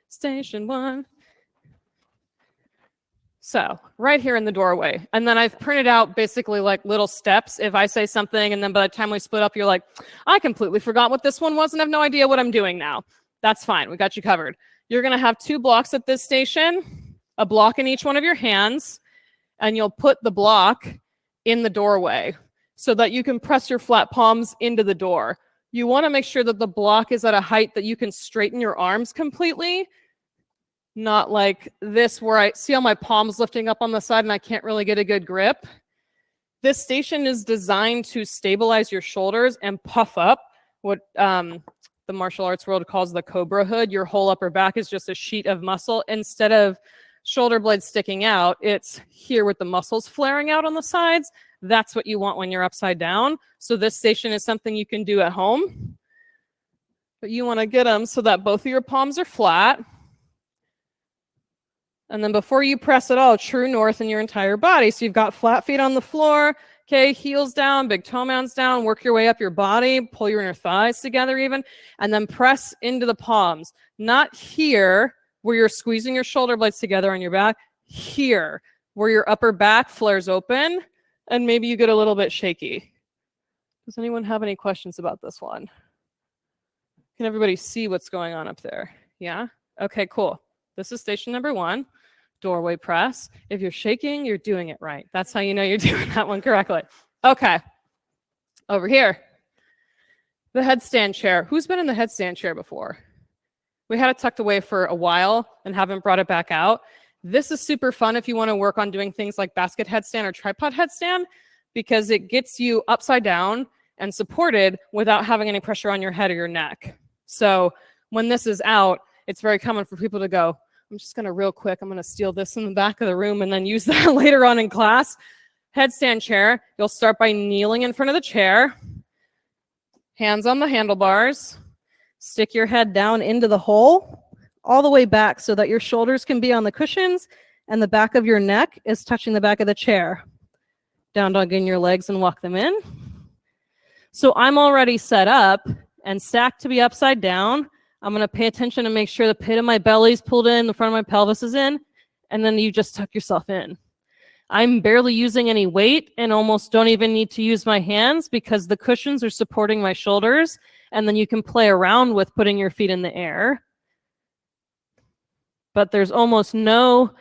A: Station 1. So right here in the doorway. And then I've printed out basically like little steps. If I say something and then by the time we split up, you're like, I completely forgot what this one was and have no idea what I'm doing now. That's fine. We got you covered. You're going to have 2 blocks at this station, a block in each one of your hands, and you'll put the block in the doorway so that you can press your flat palms into the door. You want to make sure that the block is at a height that you can straighten your arms completely. Not like this where I see all my palms lifting up on the side and I can't really get a good grip. This station is designed to stabilize your shoulders and puff up what the martial arts world calls the cobra hood. Your whole upper back is just a sheet of muscle. Instead of shoulder blades sticking out, it's here with the muscles flaring out on the sides. That's what you want when you're upside down. So this station is something you can do at home. But you want to get them so that both of your palms are flat. And then before you press it all, true north in your entire body. So you've got flat feet on the floor, okay, heels down, big toe mounds down, work your way up your body, pull your inner thighs together even, and then press into the palms. Not here where you're squeezing your shoulder blades together on your back, here where your upper back flares open and maybe you get a little bit shaky. Does anyone have any questions about this one? Can everybody see what's going on up there? Yeah? Okay, cool. This is station number 1, doorway press. If you're shaking, you're doing it right. That's how you know you're doing that one correctly. Okay, over here, the headstand chair. Who's been in the headstand chair before? We had it tucked away for a while and haven't brought it back out. This is super fun if you want to work on doing things like basket headstand or tripod headstand because it gets you upside down and supported without having any pressure on your head or your neck. So when this is out, it's very common for people to go, I'm just going to real quick, I'm going to steal this in the back of the room and then use that later on in class. Headstand chair, you'll start by kneeling in front of the chair, hands on the handlebars, stick your head down into the hole, all the way back so that your shoulders can be on the cushions and the back of your neck is touching the back of the chair. Down dog in your legs and walk them in. So I'm already set up and stacked to be upside down. I'm going to pay attention to make sure the pit of my belly is pulled in, the front of my pelvis is in, and then you just tuck yourself in. I'm barely using any weight and almost don't even need to use my hands because the cushions are supporting my shoulders, and then you can play around with putting your feet in the air. But there's almost no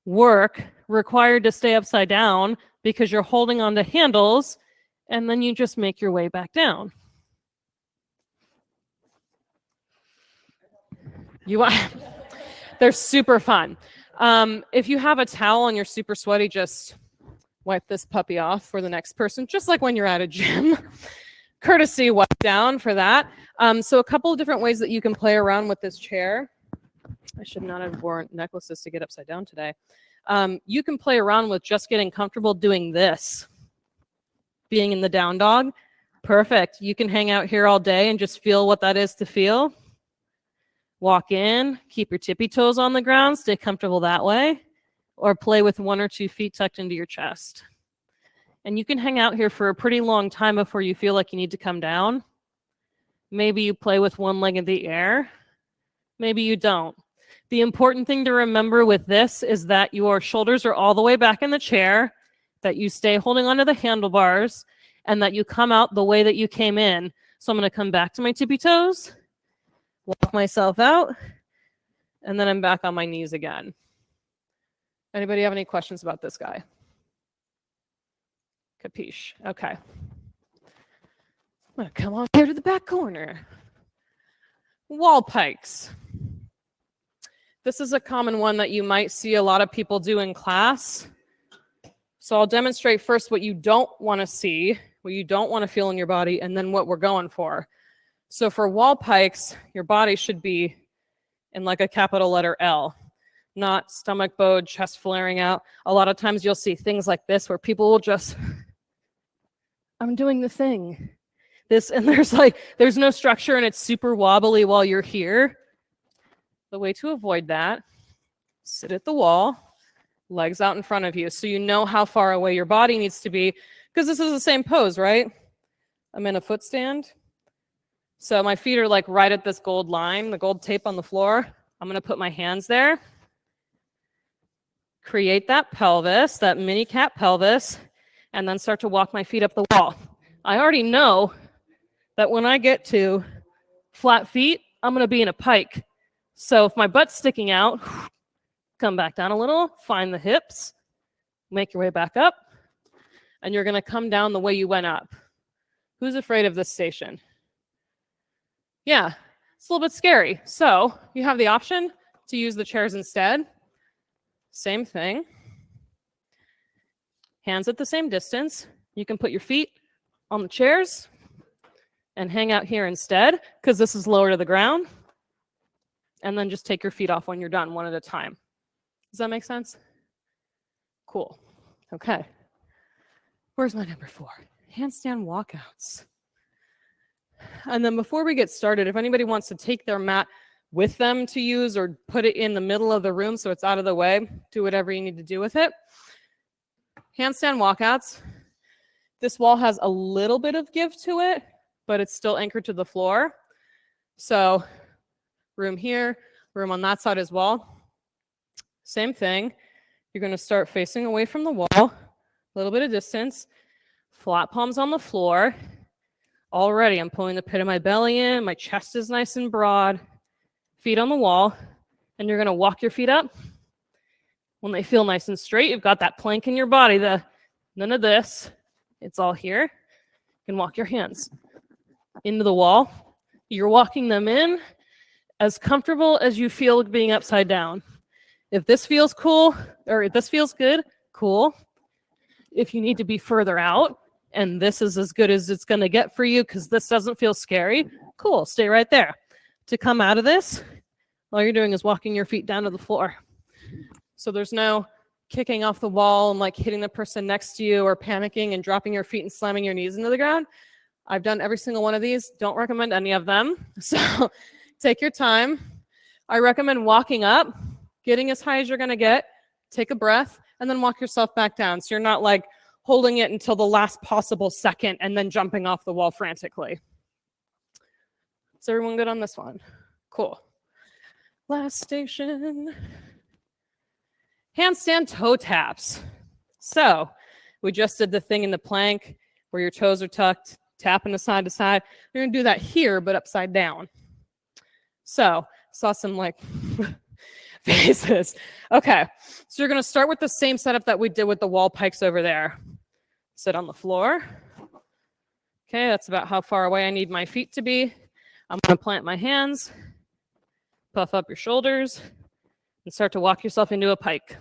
A: work required to stay upside down because you're holding onto handles And then you just make your way back down. They're super fun. If you have a towel and you're super sweaty, just wipe this puppy off for the next person, just like when you're at a gym. Courtesy wipe down for that. So a couple of different ways that you can play around with this chair. I should not have worn necklaces to get upside down today. You can play around with just getting comfortable doing this. Being in the down dog. Perfect. You can hang out here all day and just feel what that is to feel. Walk in, keep your tippy toes on the ground, stay comfortable that way, or play with 1 or 2 feet tucked into your chest. And you can hang out here for a pretty long time before you feel like you need to come down. Maybe you play with one leg in the air. Maybe you don't. The important thing to remember with this is that your shoulders are all the way back in the chair, that you stay holding onto the handlebars, and that you come out the way that you came in. So I'm going to come back to my tippy toes, walk myself out, and then I'm back on my knees again. Anybody have any questions about this guy? Capiche. Okay. I'm going to come on here to the back corner. Wall pikes. This is a common one that you might see a lot of people do in class. So I'll demonstrate first what you don't want to see, what you don't want to feel in your body, and then what we're going for. So for wall pikes, your body should be in like a capital letter L, not stomach bowed, chest flaring out. A lot of times you'll see things like this where people will just, I'm doing the thing. And there's no structure and it's super wobbly while you're here. The way to avoid that, sit at the wall, legs out in front of you so you know how far away your body needs to be, because this is the same pose, right? I'm in a foot stand. So my feet are like right at this gold line, the gold tape on the floor. I'm going to put my hands there. Create that pelvis, that mini cat pelvis, and then start to walk my feet up the wall. I already know that when I get to flat feet, I'm going to be in a pike. So if my butt's sticking out, come back down a little, find the hips, make your way back up, and you're going to come down the way you went up. Who's afraid of this station? Yeah, it's a little bit scary. So you have the option to use the chairs instead. Same thing. Hands at the same distance. You can put your feet on the chairs and hang out here instead, because this is lower to the ground. And then just take your feet off when you're done, one at a time. Does that make sense? Cool. Okay. Where's my number 4? Handstand walkouts. And then before we get started, if anybody wants to take their mat with them to use or put it in the middle of the room so it's out of the way, do whatever you need to do with it. Handstand walkouts. This wall has a little bit of give to it, but it's still anchored to the floor. So room here, room on that side as well. Same thing. You're going to start facing away from the wall, a little bit of distance, flat palms on the floor. Already, I'm pulling the pit of my belly in. My chest is nice and broad. Feet on the wall. And you're going to walk your feet up. When they feel nice and straight, you've got that plank in your body. None of this. It's all here. You can walk your hands into the wall. You're walking them in as comfortable as you feel being upside down. If this feels cool, or if this feels good, cool. If you need to be further out, and this is as good as it's going to get for you because this doesn't feel scary, cool, stay right there. To come out of this, all you're doing is walking your feet down to the floor. So there's no kicking off the wall and like hitting the person next to you or panicking and dropping your feet and slamming your knees into the ground. I've done every single one of these. Don't recommend any of them. So take your time. I recommend walking up, getting as high as you're going to get, take a breath, and then walk yourself back down. So you're not like holding it until the last possible second and then jumping off the wall frantically. Is everyone good on this one? Cool. Last station. Handstand toe taps. So we just did the thing in the plank where your toes are tucked, tapping to side to side. You're going to do that here, but upside down. So saw some like faces. Okay, so you're going to start with the same setup that we did with the wall pikes over there. Sit on the floor, Okay, that's about how far away I need my feet to be. I'm going to plant my hands, puff up your shoulders, and start to walk yourself into a pike.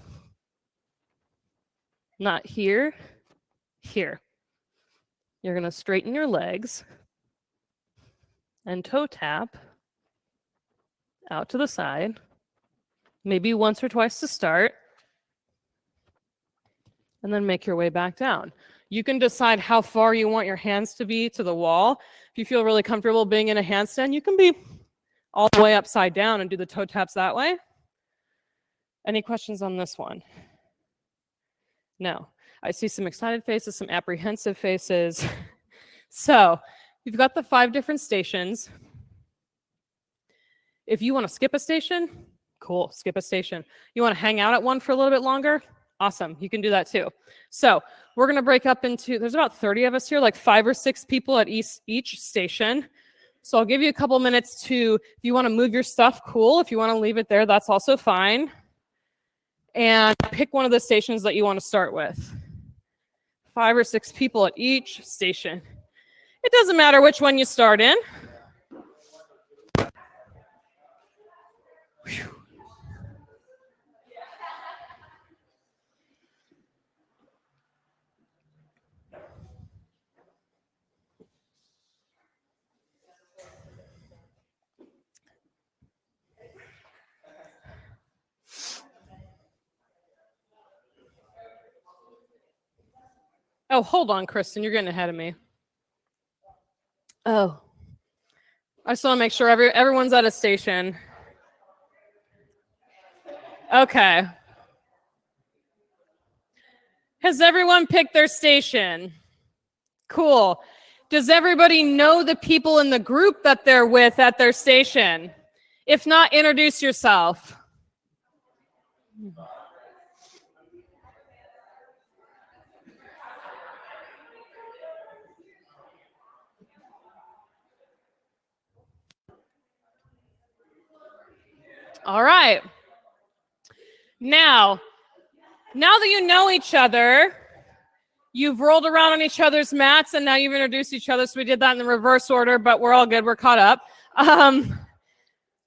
A: Not here, here. You're going to straighten your legs and toe tap out to the side, maybe once or twice to start, and then make your way back down. You can decide how far you want your hands to be to the wall. If you feel really comfortable being in a handstand, you can be all the way upside down and do the toe taps that way. Any questions on this one? No. I see some excited faces, some apprehensive faces. So you've got the 5 different stations. If you want to skip a station, cool, skip a station. You want to hang out at one for a little bit longer? Awesome, you can do that too. So we're going to break up into, there's about 30 of us here, like 5 or 6 people at each station. So I'll give you a couple minutes to, if you want to move your stuff, cool. If you want to leave it there, that's also fine. And pick one of the stations that you want to start with. 5 or 6 people at each station. It doesn't matter which one you start in. Whew. Oh, hold on, Kristen. You're getting ahead of me. Oh. I just want to make sure everyone's at a station. Okay. Has everyone picked their station? Cool. Does everybody know the people in the group that they're with at their station? If not, introduce yourself. All right. Now that you know each other, you've rolled around on each other's mats, and now you've introduced each other. So we did that in the reverse order, but we're all good. We're caught up.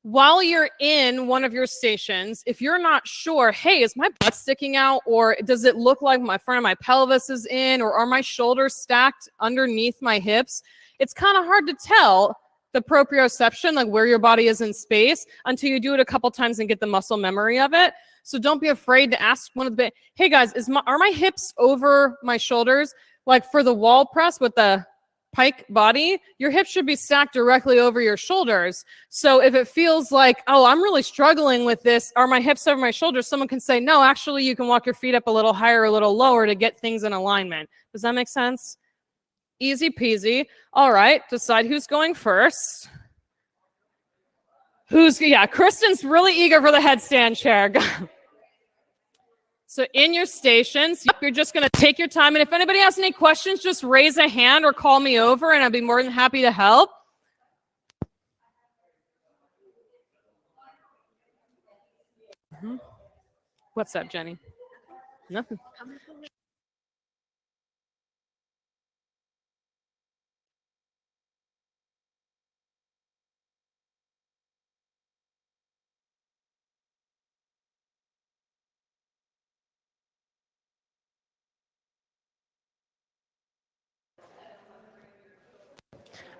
A: While you're in one of your stations, if you're not sure, hey, is my butt sticking out, or does it look like my front of my pelvis is in, or are my shoulders stacked underneath my hips? It's kind of hard to tell the proprioception, like where your body is in space, until you do it a couple times and get the muscle memory of it. So don't be afraid to ask one of the, hey guys, are my hips over my shoulders? Like for the wall press with the pike body, your hips should be stacked directly over your shoulders. So if it feels like, oh, I'm really struggling with this, are my hips over my shoulders? Someone can say, no, actually you can walk your feet up a little higher, a little lower to get things in alignment. Does that make sense? Easy peasy. All right, decide who's going first. Kristen's really eager for the headstand chair. So in your stations, you're just going to take your time. And if anybody has any questions, just raise a hand or call me over, and I'll be more than happy to help. What's up, Jenny? Nothing.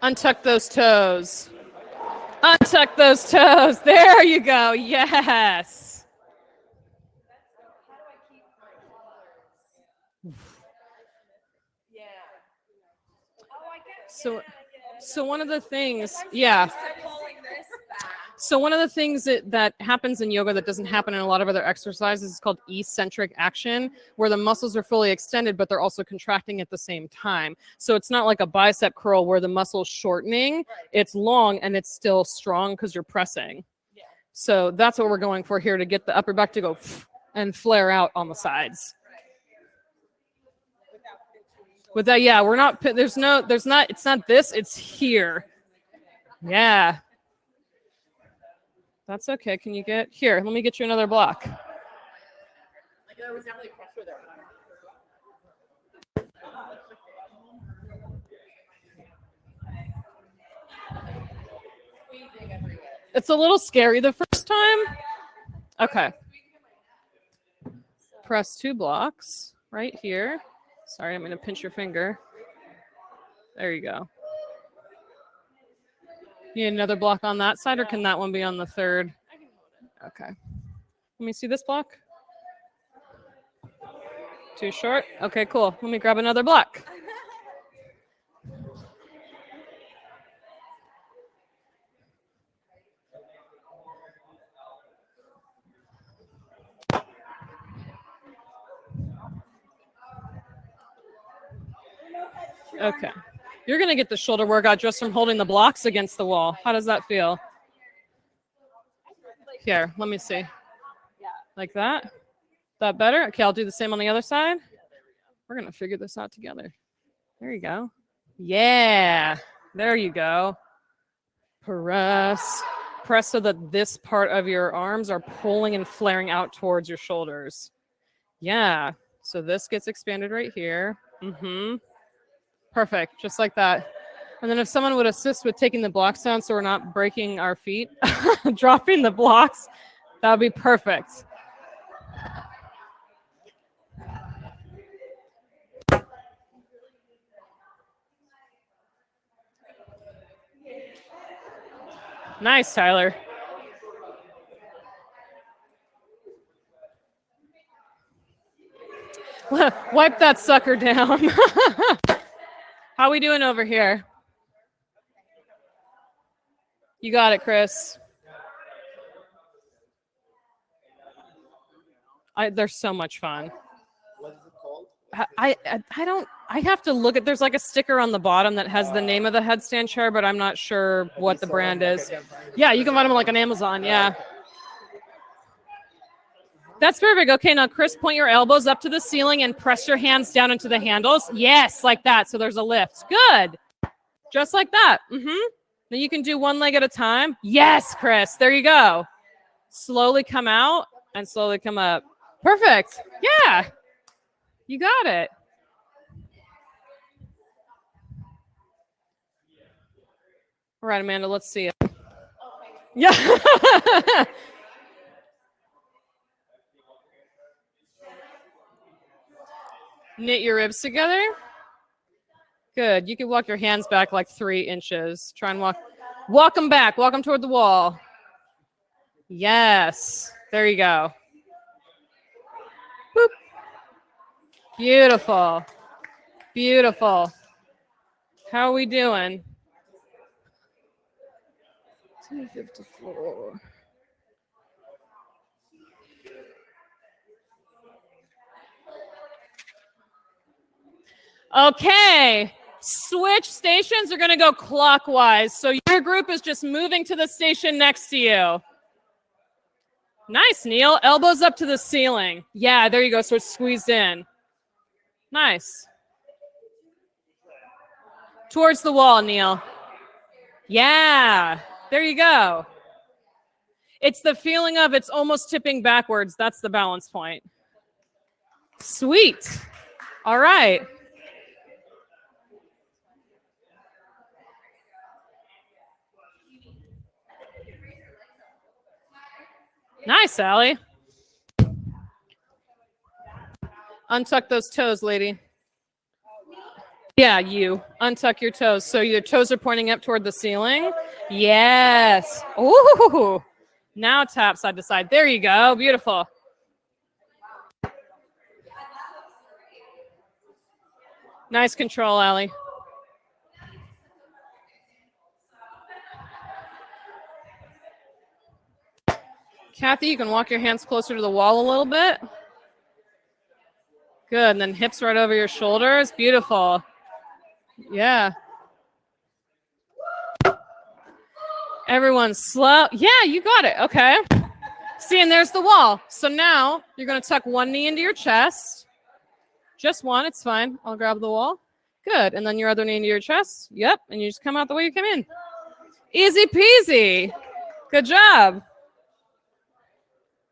A: Untuck those toes. Untuck those toes. There you go. Yes. So one of the things, So one of the things that happens in yoga that doesn't happen in a lot of other exercises is called eccentric action, where the muscles are fully extended, but they're also contracting at the same time. So it's not like a bicep curl where the muscle's shortening. Right. It's long and it's still strong because you're pressing. Yeah. So that's what we're going for here, to get the upper back to go and flare out on the sides. With that, yeah, we're not, it's not this, it's here. Yeah. That's okay. Can you get here? Let me get you another block. There was definitely pressure there. It's a little scary the first time. Okay. Press 2 blocks right here. Sorry, I'm going to pinch your finger. There you go. You need another block on that side, or can that one be on the third? Okay. Let me see this block. Too short? Okay, cool. Let me grab another block. Okay. You're going to get the shoulder workout just from holding the blocks against the wall. How does that feel? Here, let me see. Like that? That better? Okay, I'll do the same on the other side. We're going to figure this out together. There you go. Yeah. There you go. Press. Press so that this part of your arms are pulling and flaring out towards your shoulders. Yeah. So this gets expanded right here. Perfect. Just like that. And then if someone would assist with taking the blocks down so we're not breaking our feet, dropping the blocks, that would be perfect. Nice, Tyler. Wipe that sucker down. How we doing over here? You got it, Chris. They're so much fun.
B: What is it called?
A: I have to look at, there's like a sticker on the bottom that has the name of the headstand chair, but I'm not sure what the brand is. Yeah, you can find them like on Amazon. Yeah. That's perfect. Okay, now Chris, point your elbows up to the ceiling and press your hands down into the handles. Yes, like that. So there's a lift. Good. Just like that. Then you can do one leg at a time. Yes, Chris. There you go. Slowly come out and slowly come up. Perfect. Yeah. You got it. All right, Amanda, let's see it. Yeah. Knit your ribs together. Good. You can walk your hands back like 3 inches. Try and walk them back. Walk them toward the wall. Yes. There you go. Boop. Beautiful. Beautiful. How are we doing? 254. Okay. Switch stations are going to go clockwise. So your group is just moving to the station next to you. Nice, Neil. Elbows up to the ceiling. Yeah, there you go. So it's squeezed in. Nice. Towards the wall, Neil. Yeah, there you go. It's the feeling of it's almost tipping backwards. That's the balance point. Sweet. All right. Nice, Allie. Untuck those toes, lady. Yeah, you. Untuck your toes. So your toes are pointing up toward the ceiling. Yes. Ooh. Now tap side to side. There you go. Beautiful. Nice control, Allie. Kathy, you can walk your hands closer to the wall a little bit. Good. And then hips right over your shoulders. Beautiful. Yeah. Everyone slow. Yeah, you got it. Okay. See, and there's the wall. So now you're going to tuck one knee into your chest. Just one. It's fine. I'll grab the wall. Good. And then your other knee into your chest. Yep. And you just come out the way you came in. Easy peasy. Good job.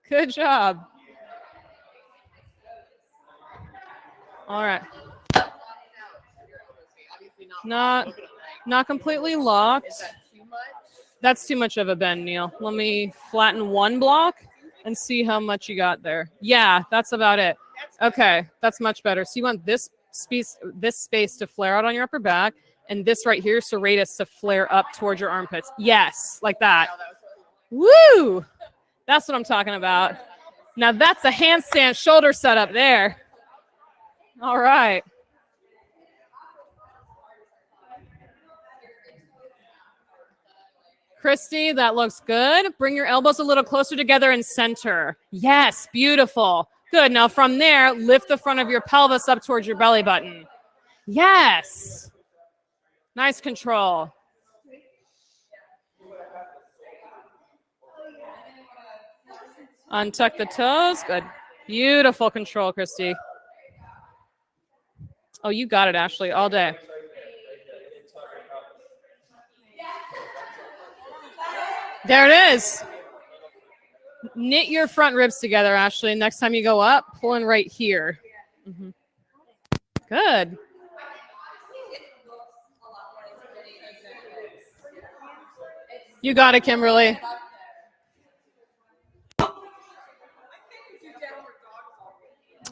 A: Good job. All right. Not completely locked. That's too much of a bend, Neil. Let me flatten one block and see how much you got there. Yeah, that's about it. Okay, that's much better. So you want this space to flare out on your upper back, and this right here, serratus, to flare up towards your armpits. Yes, like that. Woo! That's what I'm talking about. Now that's a handstand shoulder setup there. All right. Christy, that looks good. Bring your elbows a little closer together and center. Yes, beautiful. Good. Now from there, lift the front of your pelvis up towards your belly button. Yes. Nice control. Untuck the toes. Good. Beautiful control, Christy. Oh, you got it, Ashley, all day. There it is. Knit your front ribs together, Ashley. Next time you go up, pull in right here. Mm-hmm. Good. You got it, Kimberly.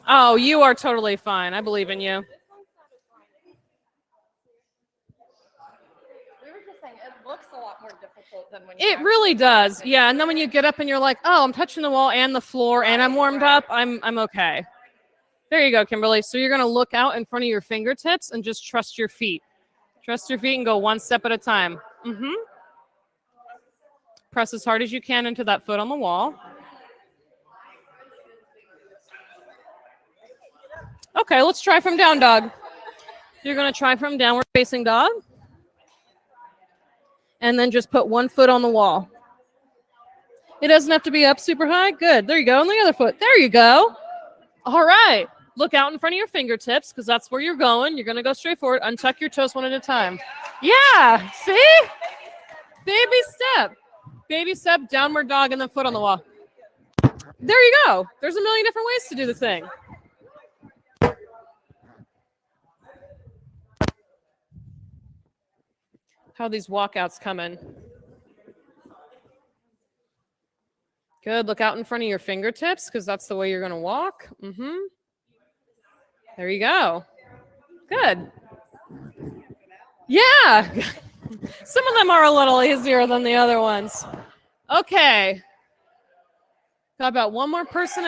A: Oh, you are totally fine. I believe in you.
B: It looks a lot more difficult than when
A: it really does. Yeah. And then when you get up and you're like, oh, I'm touching the wall and the floor and I'm warmed up, I'm okay. There you go, Kimberly. So you're going to look out in front of your fingertips and just trust your feet. Trust your feet and go one step at a time. Mm-hmm. Press as hard as you can into that foot on the wall. Okay, let's try from down dog. You're going to try from downward facing dog. And then just put one foot on the wall. It doesn't have to be up super high. Good. There you go. And the other foot. There you go. All right. Look out in front of your fingertips because that's where you're going. You're going to go straight forward. Untuck your toes one at a time. Yeah. See? Baby step. Baby step, downward dog, and then foot on the wall. There you go. There's a million different ways to do the thing. How these walkouts coming? Good. Look out in front of your fingertips because that's the way you're going to walk. Mm-hmm. There you go. Good. Yeah. Some of them are a little easier than the other ones. Okay. Got about one more person.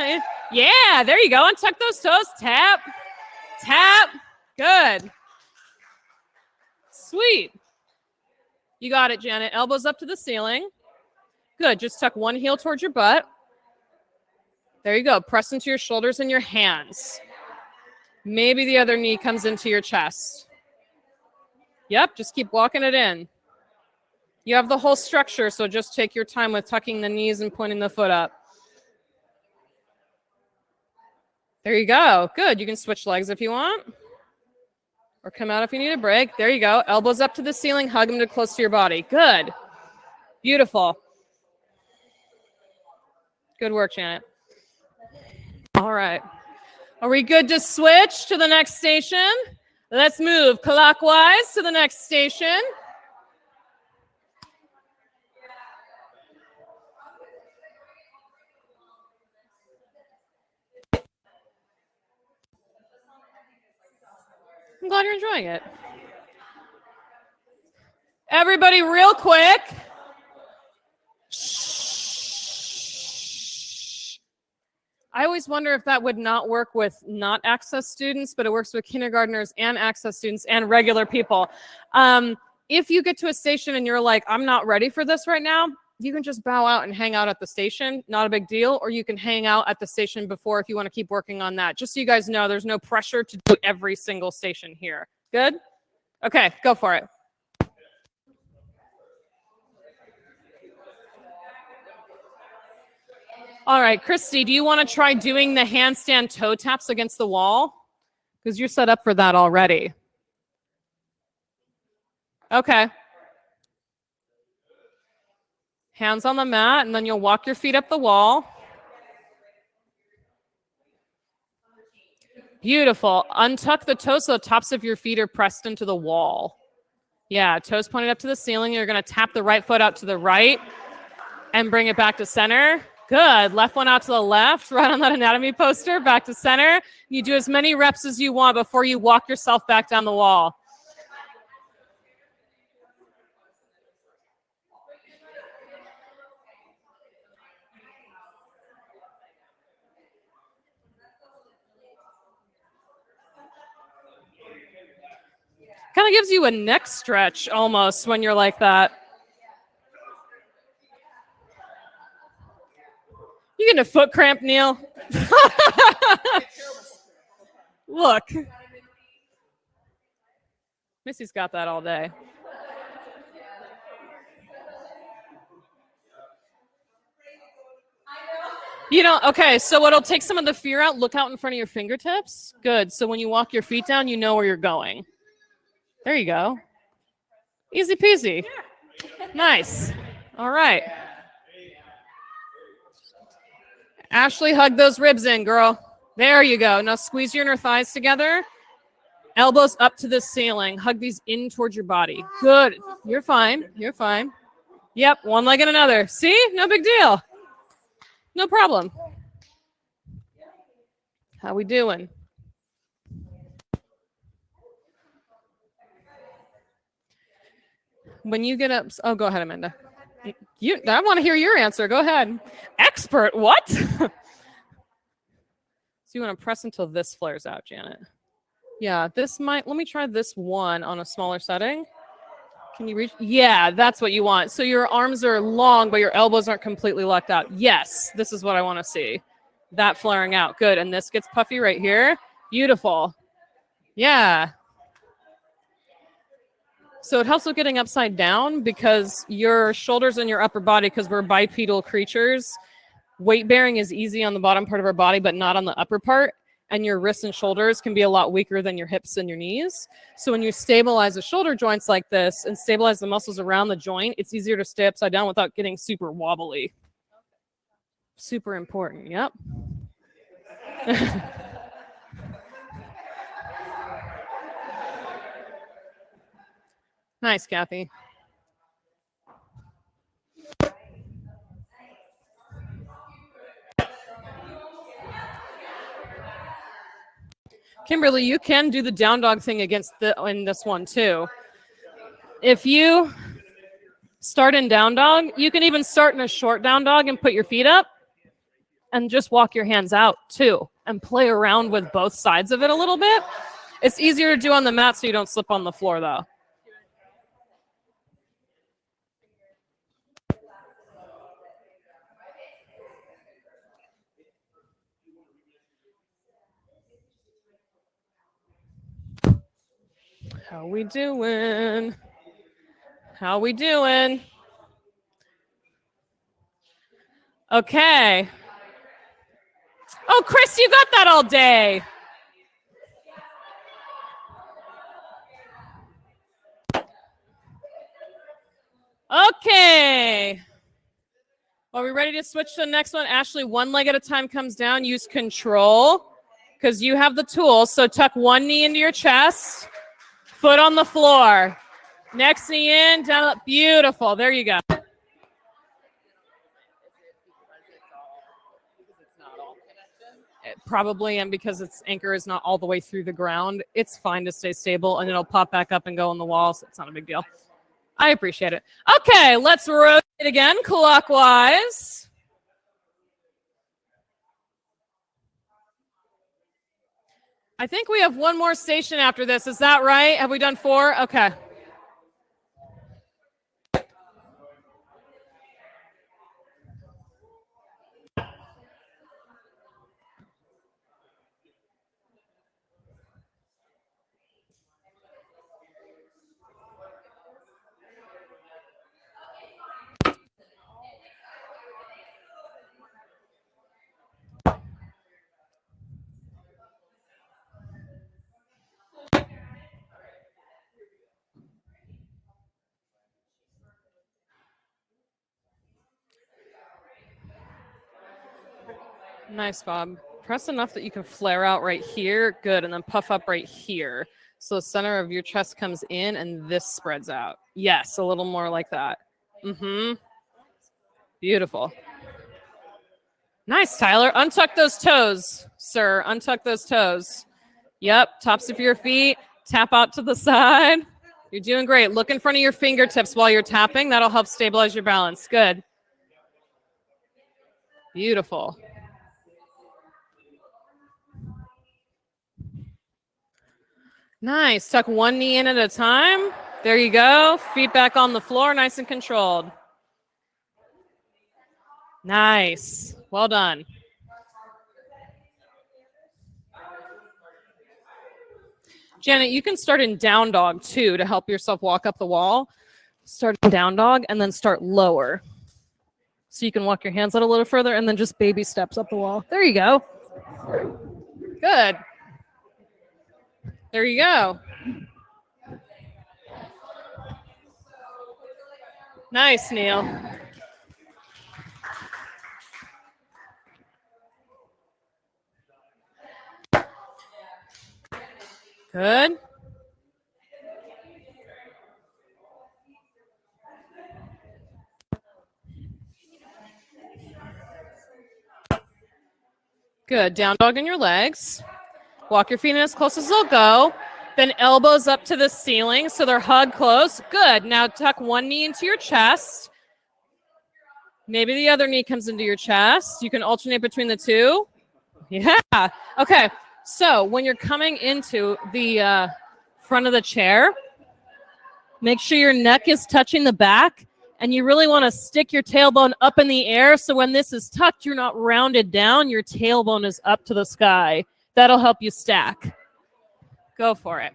A: Yeah, there you go. Untuck those toes. Tap. Tap. Good. Sweet. You got it, Janet. Elbows up to the ceiling. Good. Just tuck one heel towards your butt. There you go. Press into your shoulders and your hands. Maybe the other knee comes into your chest. Yep. Just keep walking it in. You have the whole structure, so just take your time with tucking the knees and pointing the foot up. There you go. Good. You can switch legs if you want. Or come out if you need a break. There you go. Elbows up to the ceiling. Hug them to close to your body. Good. Beautiful. Good work, Janet. All right. Are we good to switch to the next station? Let's move clockwise to the next station. I'm glad you're enjoying it. Everybody, real quick. I always wonder if that would not work with not access students, but it works with kindergartners and access students and regular people. If you get to a station and you're like, I'm not ready for this right now, you can just bow out and hang out at the station. Not a big deal. Or you can hang out at the station before if you want to keep working on that. Just so you guys know, there's no pressure to do every single station here. Good? Okay, go for it. All right, Christy, do you want to try doing the handstand toe taps against the wall? Because you're set up for that already. Okay. Hands on the mat, and then you'll walk your feet up the wall. Beautiful. Untuck the toes so the tops of your feet are pressed into the wall. Yeah, toes pointed up to the ceiling. You're going to tap the right foot out to the right and bring it back to center. Good. Left one out to the left, right on that anatomy poster, back to center. You do as many reps as you want before you walk yourself back down the wall. Kind of gives you a neck stretch almost when you're like that. You getting a foot cramp, Neil? Look. Missy's got that all day. You know, okay, so it'll take some of the fear out. Look out in front of your fingertips. Good. So when you walk your feet down, you know where you're going. There you go. Easy peasy. Nice. All right. Ashley, hug those ribs in, girl. There you go. Now squeeze your inner thighs together. Elbows up to the ceiling. Hug these in towards your body. Good. You're fine. You're fine. Yep. One leg and another. See? No big deal. No problem. How we doing? When you get up, oh, go ahead, Amanda. I want to hear your answer. Go ahead. Expert, what? So you want to press until this flares out, Janet. Yeah, let me try this one on a smaller setting. Can you reach? Yeah, that's what you want. So your arms are long, but your elbows aren't completely locked out. Yes, this is what I want to see. That flaring out. Good. And this gets puffy right here. Beautiful. Yeah. So it helps with getting upside down because your shoulders and your upper body, because we're bipedal creatures, weight bearing is easy on the bottom part of our body, but not on the upper part. And your wrists and shoulders can be a lot weaker than your hips and your knees. So when you stabilize the shoulder joints like this and stabilize the muscles around the joint, it's easier to stay upside down without getting super wobbly. Super important. Yep. Nice, Kathy. Kimberly, you can do the down dog thing in this one too. If you start in down dog, you can even start in a short down dog and put your feet up and just walk your hands out too and play around with both sides of it a little bit. It's easier to do on the mat so you don't slip on the floor though. How we doing? How we doing? Okay. Oh, Chris, you got that all day. Okay. Are we ready to switch to the next one? Ashley, one leg at a time comes down. Use control because you have the tools. So tuck one knee into your chest, foot on the floor. Next knee in, down. Beautiful. There you go. Probably, and because its anchor is not all the way through the ground, it's fine to stay stable, and it'll pop back up and go on the wall, so it's not a big deal. I appreciate it. Okay, let's rotate again clockwise. I think we have one more station after this. Is that right? Have we done 4? Okay. Nice, Bob. press enough that you can flare out right here. Good. And then puff up right here. So the center of your chest comes in and this spreads out. Yes, a little more like that. Mm-hmm. Beautiful. Nice, Tyler. Untuck those toes, sir. Untuck those toes. Yep, tops of your feet. Tap out to the side. You're doing great. Look in front of your fingertips while you're tapping. That'll help stabilize your balance. Good. Beautiful. Nice. Tuck one knee in at a time. There you go. Feet back on the floor, nice and controlled. Nice. Well done. Janet, you can start in down dog too to help yourself walk up the wall. Start in down dog and then start lower. So you can walk your hands out a little further and then just baby steps up the wall. There you go. Good. There you go. Nice, Neil. Good. Good. Down dog in your legs. Walk your feet in as close as they'll go. Then elbows up to the ceiling so they're hugged close. Good. Now tuck one knee into your chest. Maybe the other knee comes into your chest. You can alternate between the two. Yeah. Okay. So when you're coming into the front of the chair, make sure your neck is touching the back, and you really want to stick your tailbone up in the air. So when this is tucked, you're not rounded down. Your tailbone is up to the sky. That'll help you stack. Go for it.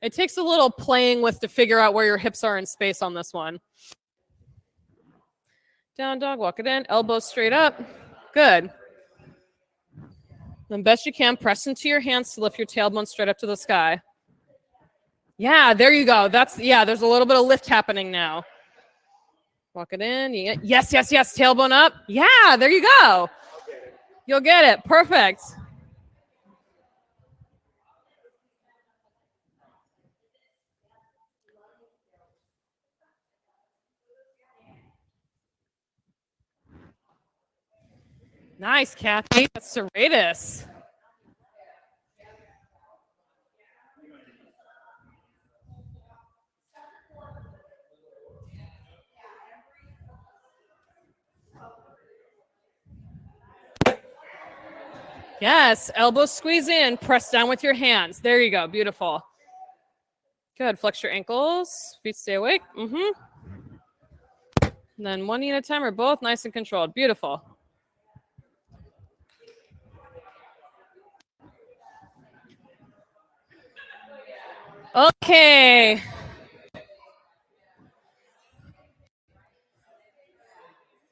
A: It takes a little playing with to figure out where your hips are in space on this one. Down dog, walk it in, elbows straight up. Good. Then best you can, press into your hands to lift your tailbone straight up to the sky. Yeah, there you go. There's a little bit of lift happening now. Walk it in. Yes. Tailbone up. Yeah, there you go. You'll get it. Perfect. Nice, Kathy. That's serratus. Yes, elbows squeeze in, press down with your hands. There you go, beautiful. Good, flex your ankles, feet stay awake. And then one knee at a time or both, nice and controlled, beautiful. Okay.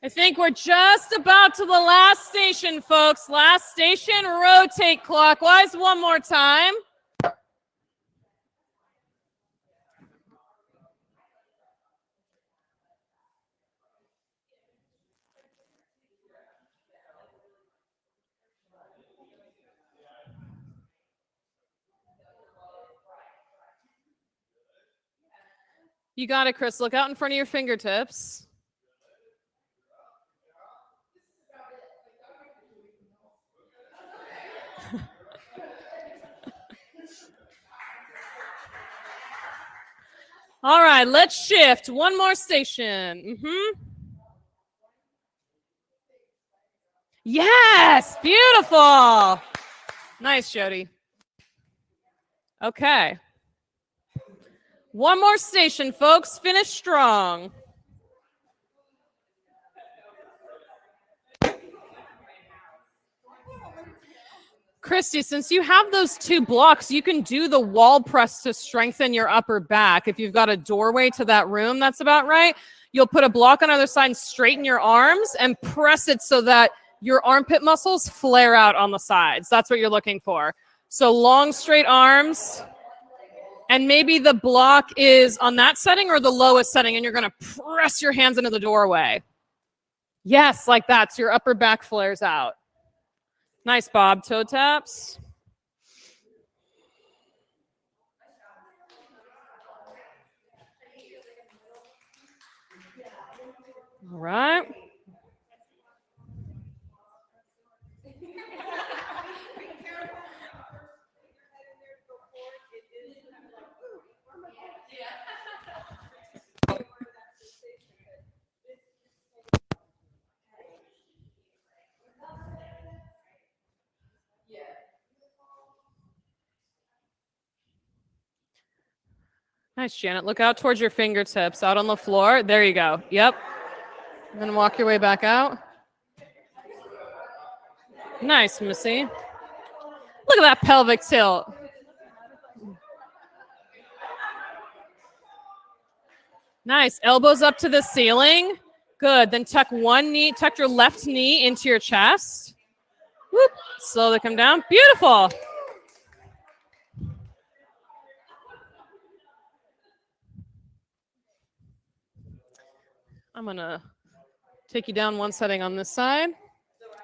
A: I think we're just about to the last station, folks. Last station, rotate clockwise one more time. You got it, Chris. Look out in front of your fingertips. All right, let's shift. One more station. Yes, beautiful. Nice, Jody. Okay. One more station, folks. Finish strong. Christy, since you have those two blocks, you can do the wall press to strengthen your upper back. If you've got a doorway to that room, that's about right. You'll put a block on either side and straighten your arms and press it so that your armpit muscles flare out on the sides. That's what you're looking for. So long, straight arms. And maybe the block is on that setting or the lowest setting, and you're going to press your hands into the doorway. Yes, like that. So your upper back flares out. Nice, Bob. Toe taps. All right. Nice, Janet. Look out towards your fingertips, out on the floor. There you go. Yep. And then walk your way back out. Nice, Missy. Look at that pelvic tilt. Nice. Elbows up to the ceiling. Good. Then tuck one knee, tuck your left knee into your chest. Whoop. Slowly come down. Beautiful. I'm going to take you down one setting on this side.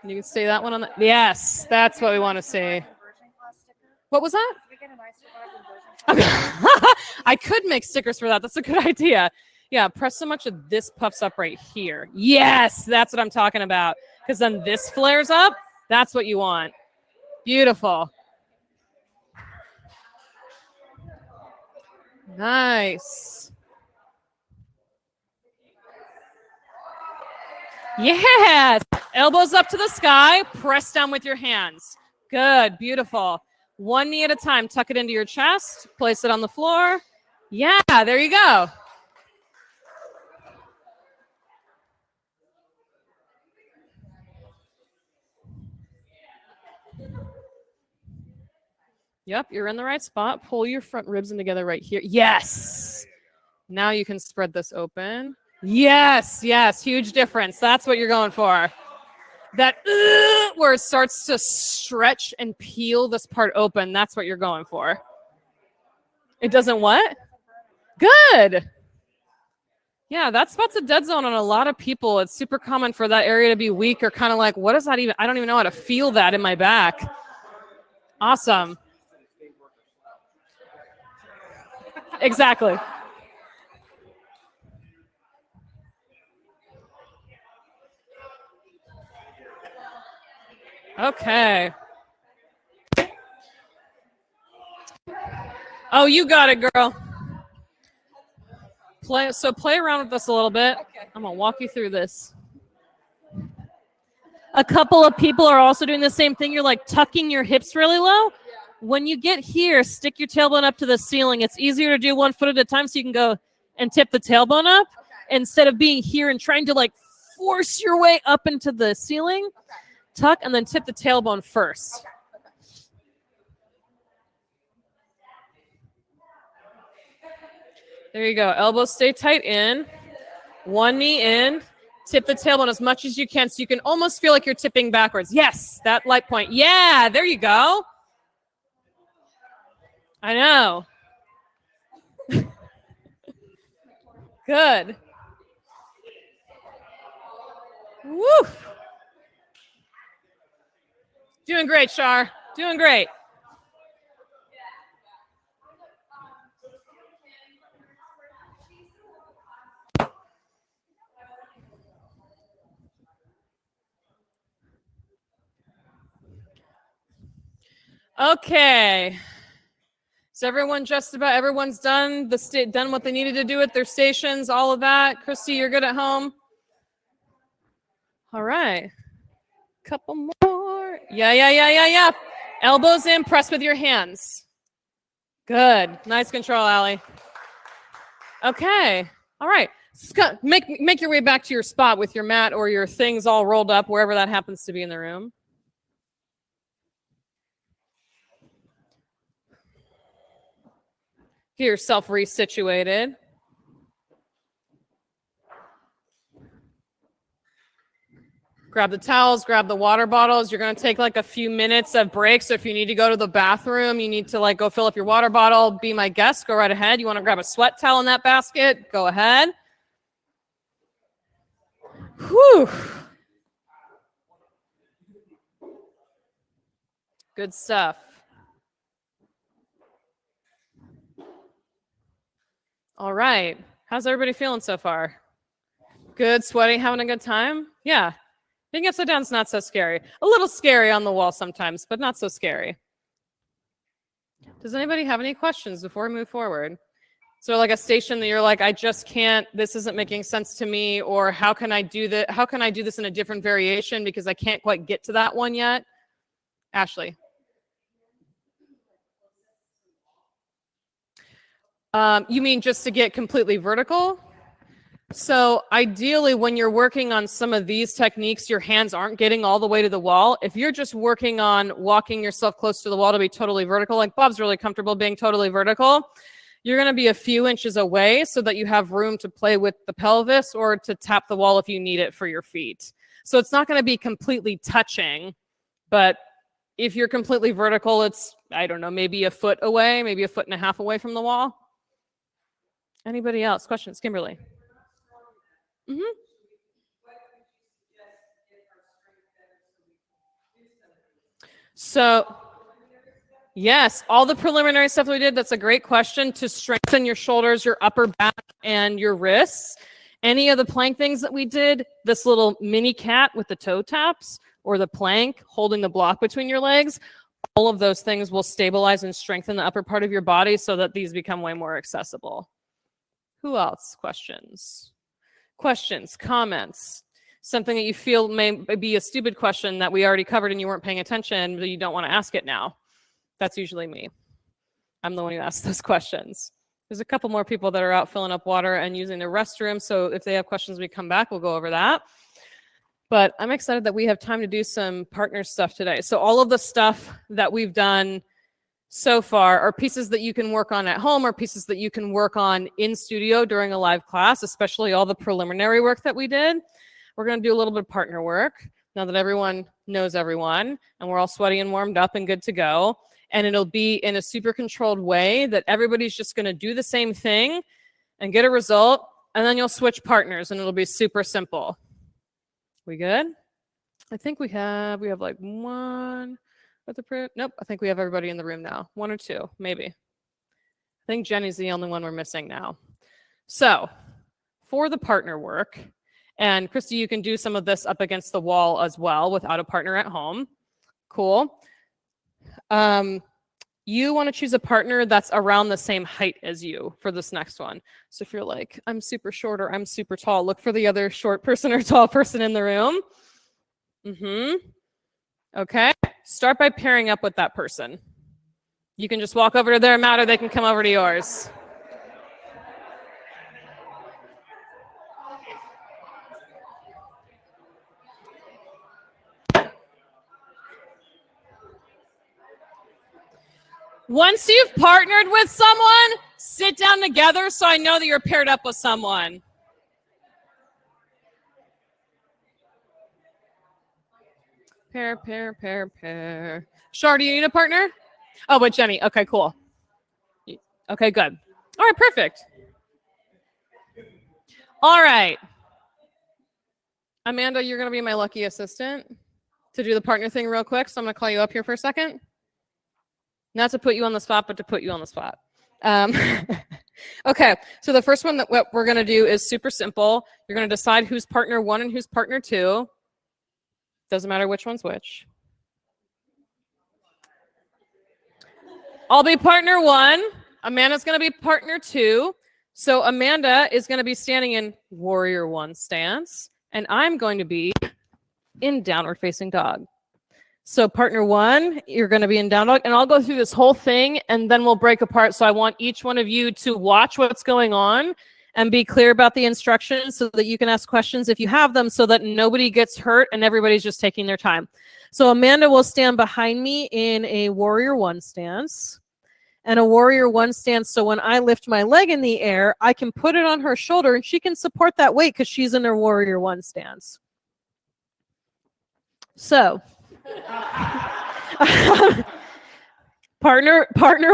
A: And you can stay that one on the. Yes, that's what we want to see. What was that? I could make stickers for that. That's a good idea. Yeah, press so much of this puffs up right here. Yes, that's what I'm talking about. Because then this flares up. That's what you want. Beautiful. Nice. Yes. Elbows up to the sky. Press down with your hands. Good. Beautiful. One knee at a time. Tuck it into your chest. Place it on the floor. Yeah, there you go. Yep, you're in the right spot. Pull your front ribs in together right here. Yes. Now you can spread this open. Yes, yes, huge difference. That's what you're going for. That where it starts to stretch and peel this part open. That's what you're going for. It doesn't what? Good. Yeah, that spot's a dead zone on a lot of people. It's super common for that area to be weak or kind of like, what is that even? I don't even know how to feel that in my back. Awesome. Exactly. Okay. Oh, you got it, girl. Play around with this a little bit. Okay. I'm gonna walk you through this. A couple of people are also doing the same thing. You're like tucking your hips really low. Yeah. When you get here, stick your tailbone up to the ceiling. It's easier to do 1 foot at a time so you can go and tip the tailbone up instead of being here and trying to like force your way up into the ceiling. Okay. Tuck and then tip the tailbone first. Okay. There you go. Elbows stay tight in. One knee in. Tip the tailbone as much as you can so you can almost feel like you're tipping backwards. Yes, that light point. Yeah, there you go. I know. Good. Woo. Doing great, Shar. Doing great. Okay. So everyone's done done what they needed to do at their stations, all of that. Christy, you're good at home? All right. Couple more. Yeah. Elbows in, press with your hands. Good. Nice control, Allie. Okay. All right. Make your way back to your spot with your mat or your things all rolled up, wherever that happens to be in the room. Get yourself resituated. Grab the towels, grab the water bottles. You're going to take like a few minutes of break. So if you need to go to the bathroom, you need to like go fill up your water bottle, be my guest, go right ahead. You want to grab a sweat towel in that basket, go ahead. Whew. Good stuff. All right. How's everybody feeling so far? Good, sweaty, having a good time? Yeah. Being upside down is not so scary. A little scary on the wall sometimes, but not so scary. Does anybody have any questions before we move forward? So like a station that you're like, I just can't, this isn't making sense to me, or how can I do that? How can I do this in a different variation because I can't quite get to that one yet? Ashley. You mean just to get completely vertical? So ideally, when you're working on some of these techniques, your hands aren't getting all the way to the wall. If you're just working on walking yourself close to the wall to be totally vertical, like Bob's really comfortable being totally vertical, you're going to be a few inches away so that you have room to play with the pelvis or to tap the wall if you need it for your feet. So it's not going to be completely touching, but if you're completely vertical, it's, I don't know, maybe a foot away, maybe a foot and a half away from the wall. Anybody else? Questions? Kimberly. Mm-hmm. So, yes, all the preliminary stuff we did, that's a great question to strengthen your shoulders, your upper back, and your wrists. Any of the plank things that we did, this little mini cat with the toe taps, or the plank holding the block between your legs, all of those things will stabilize and strengthen the upper part of your body so that these become way more accessible. Who else? Questions? Questions, comments, something that you feel may be a stupid question that we already covered and you weren't paying attention, but you don't want to ask it now. That's usually me. I'm the one who asks those questions. There's a couple more people that are out filling up water and using the restroom. So if they have questions, we come back, we'll go over that. But I'm excited that we have time to do some partner stuff today. So all of the stuff that we've done so far are pieces that you can work on at home or pieces that you can work on in studio during a live class, especially all the preliminary work that we did. We're going to do a little bit of partner work now that everyone knows everyone and we're all sweaty and warmed up and good to go. And it'll be in a super controlled way that everybody's just going to do the same thing and get a result. And then you'll switch partners and it'll be super simple. We good? I think we have like one. Nope, I think we have everybody in the room now. One or two, maybe. I think Jenny's the only one we're missing now. So for the partner work, and Christy, you can do some of this up against the wall as well without a partner at home. Cool. You want to choose a partner that's around the same height as you for this next one. So if you're like, I'm super short or I'm super tall, look for the other short person or tall person in the room. Okay. Start by pairing up with that person. You can just walk over to their mat or they can come over to yours. Once you've partnered with someone, sit down together so I know that you're paired up with someone. Pair. Shar, do you need a partner? Oh, with Jenny. Okay, cool. Okay, good. All right, perfect. All right. Amanda, you're going to be my lucky assistant to do the partner thing real quick. So I'm going to call you up here for a second. Not to put you on the spot, but to put you on the spot. Okay, so the first one that what we're going to do is super simple. You're going to decide who's partner one and who's partner two. Doesn't matter which one's which. I'll be partner one. Amanda's going to be partner two. So Amanda is going to be standing in warrior one stance, and I'm going to be in downward facing dog. So partner one, you're going to be in down dog, and I'll go through this whole thing, and then we'll break apart. So I want each one of you to watch what's going on and be clear about the instructions so that you can ask questions if you have them so that nobody gets hurt and everybody's just taking their time. So Amanda will stand behind me in a warrior one stance and a warrior one stance. So when I lift my leg in the air, I can put it on her shoulder and she can support that weight because she's in her warrior one stance. So partner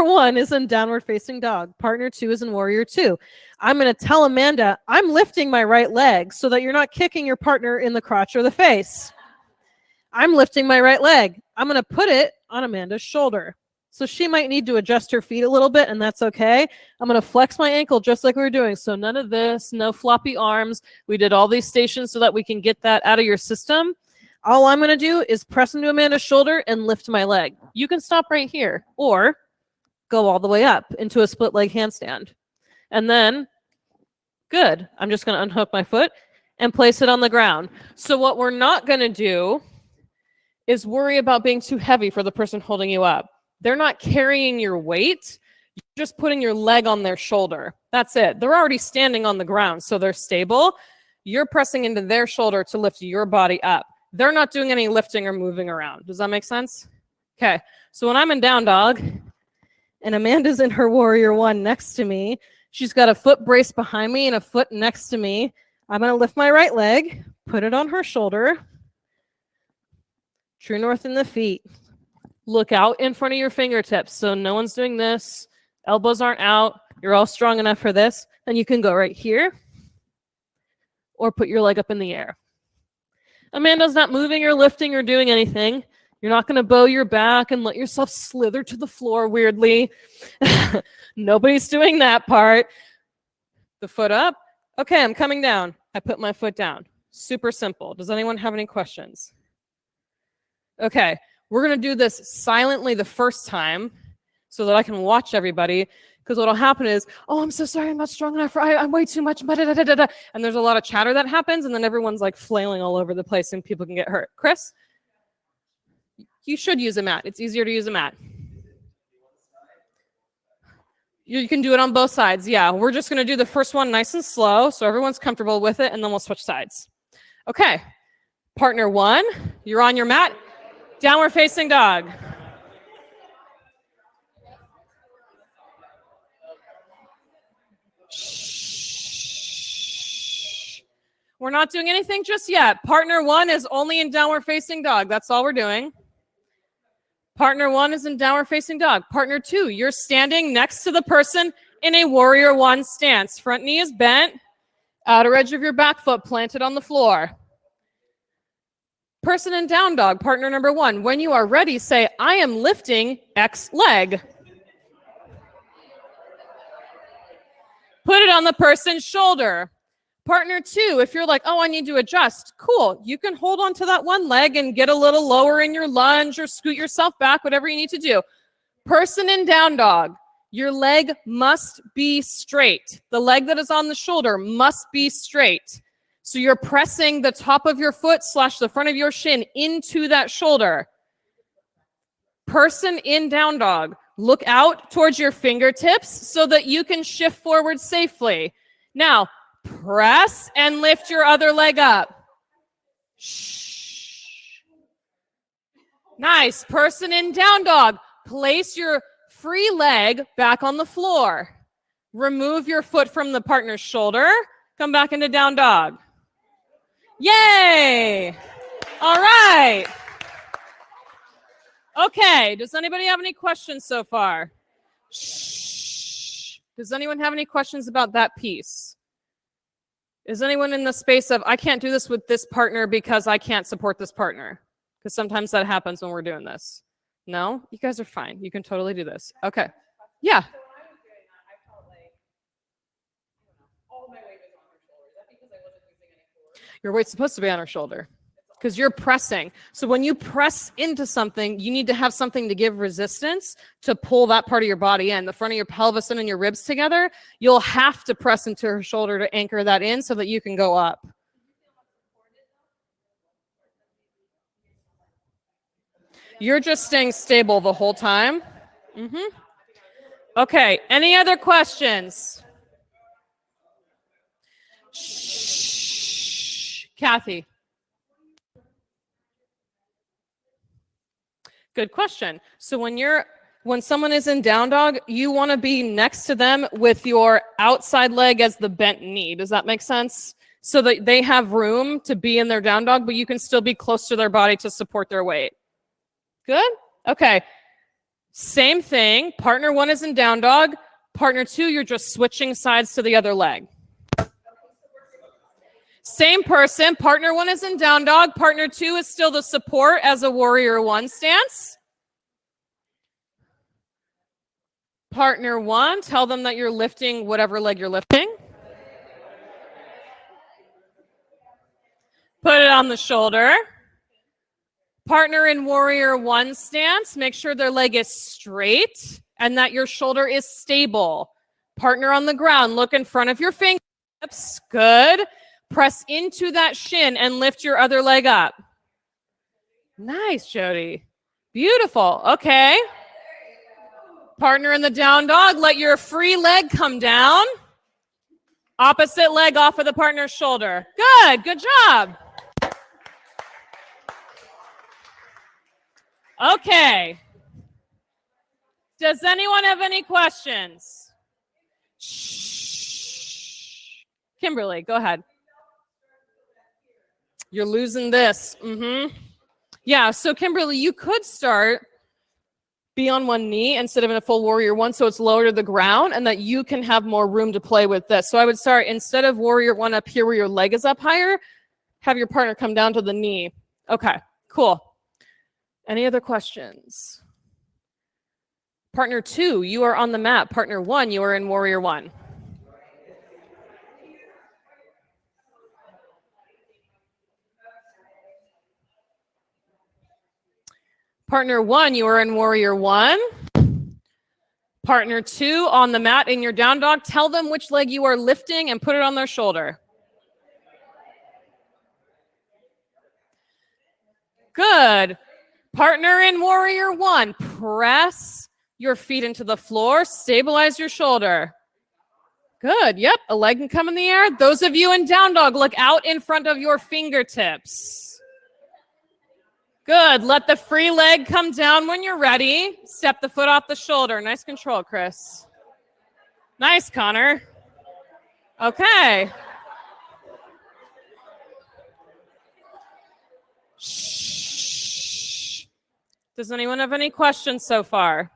A: one is in downward facing dog. Partner two is in warrior two. I'm going to tell Amanda, I'm lifting my right leg so that you're not kicking your partner in the crotch or the face. I'm lifting my right leg. I'm going to put it
C: on Amanda's shoulder. So she might need to adjust her feet a little bit, and that's okay. I'm going to flex my ankle just like we were doing. So none of this, no floppy arms. We did all these stations so that we can get that out of your system. All I'm going to do is press into Amanda's shoulder and lift my leg. You can stop right here or go all the way up into a split leg handstand. And then, good. I'm just going to unhook my foot and place it on the ground. So what we're not going to do is worry about being too heavy for the person holding you up. They're not carrying your weight. You're just putting your leg on their shoulder. That's it. They're already standing on the ground, so they're stable. You're pressing into their shoulder to lift your body up. They're not doing any lifting or moving around. Does that make sense? Okay, so when I'm in down dog and Amanda's in her warrior one next to me, she's got a foot brace behind me and a foot next to me. I'm going to lift my right leg, put it on her shoulder. True north in the feet. Look out in front of your fingertips. So no one's doing this. Elbows aren't out. You're all strong enough for this. Then you can go right here or put your leg up in the air. Amanda's not moving or lifting or doing anything. You're not going to bow your back and let yourself slither to the floor weirdly. Nobody's doing that part. The foot up. Okay, I'm coming down. I put my foot down. Super simple. Does anyone have any questions? Okay. We're going to do this silently the first time so that I can watch everybody, because what will happen is, oh, I'm so sorry, I'm not strong enough, I'm way too much, and there's a lot of chatter that happens, and then everyone's like flailing all over the place and people can get hurt. Chris? You should use a mat. It's easier to use a mat. You can do it on both sides. Yeah, we're just going to do the first one nice and slow so everyone's comfortable with it, and then we'll switch sides. Okay, partner one, you're on your mat. Downward facing dog. Shh. We're not doing anything just yet. Partner one is only in downward facing dog. That's all we're doing. Partner one is in downward facing dog. Partner two, you're standing next to the person in a warrior one stance. Front knee is bent. Outer edge of your back foot planted on the floor. Person in down dog, partner number one. When you are ready, say, I am lifting X leg. Put it on the person's shoulder. Partner two, if you're like, oh, I need to adjust, cool. You can hold on to that one leg and get a little lower in your lunge or scoot yourself back, whatever you need to do. Person in down dog, your leg must be straight. The leg that is on the shoulder must be straight. So you're pressing the top of your foot / the front of your shin into that shoulder. Person in down dog, look out towards your fingertips so that you can shift forward safely. Now, press and lift your other leg up. Shh. Nice. Person in down dog, place your free leg back on the floor. Remove your foot from the partner's shoulder. Come back into down dog. Yay! All right. Okay, does anybody have any questions so far? Shh. Does anyone have any questions about that piece? Is anyone in the space of, I can't do this with this partner because I can't support this partner? Because sometimes that happens when we're doing this. No? You guys are fine. You can totally do this. Okay. Yeah.
B: So when I was doing that, I felt like, all my weight was on her shoulder. Is that because I wasn't using any force?
A: Your weight's supposed to be on her shoulder because you're pressing. So when you press into something, you need to have something to give resistance to pull that part of your body in, the front of your pelvis and your ribs together. You'll have to press into her shoulder to anchor that in so that you can go up. You're just staying stable the whole time. Okay, any other questions? Shh. Kathy. Good question. So when someone is in down dog, you want to be next to them with your outside leg as the bent knee. Does that make sense? So that they have room to be in their down dog, but you can still be close to their body to support their weight. Good? Okay. Same thing. Partner one is in down dog. Partner two, you're just switching sides to the other leg. Same person. Partner one is in down dog. Partner two is still the support as a warrior one stance. Partner one, tell them that you're lifting whatever leg you're lifting. Put it on the shoulder. Partner in warrior one stance, make sure their leg is straight and that your shoulder is stable. Partner on the ground, look in front of your fingertips. Good. Press into that shin and lift your other leg up. Nice, Jody. Beautiful. Okay. Partner in the down dog, let your free leg come down. Opposite leg off of the partner's shoulder. Good. Good job. Okay. Does anyone have any questions? Shh. Kimberly, go ahead. You're losing this. Yeah, so Kimberly, you could start be on one knee instead of in a full warrior one, so it's lower to the ground and that you can have more room to play with this. So I would start, instead of warrior one up here where your leg is up higher, have your partner come down to the knee. Okay, cool. Any other questions? Partner two, you are on the mat. Partner one, you are in warrior one. Partner one, you are in warrior one. Partner two, on the mat in your down dog. Tell them which leg you are lifting and put it on their shoulder. Good. Partner in warrior one, press your feet into the floor, stabilize your shoulder. Good. Yep, a leg can come in the air. Those of you in down dog, look out in front of your fingertips. Good. Let the free leg come down when you're ready. Step the foot off the shoulder. Nice control, Chris. Nice, Connor. Okay. Shh. Does anyone have any questions so far?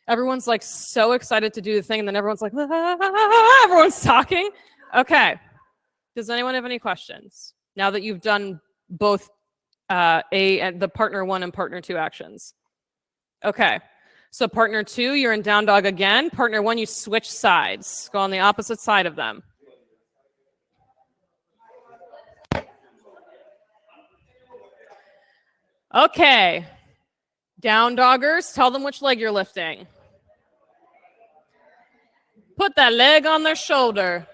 A: Everyone's like so excited to do the thing, and then everyone's like, ah, everyone's talking. Okay. Does anyone have any questions now that you've done both the partner one and partner two actions? Okay. So partner two, you're in down dog again. Partner one, you switch sides. Go on the opposite side of them. Okay. Down doggers, tell them which leg you're lifting. Put that leg on their shoulder.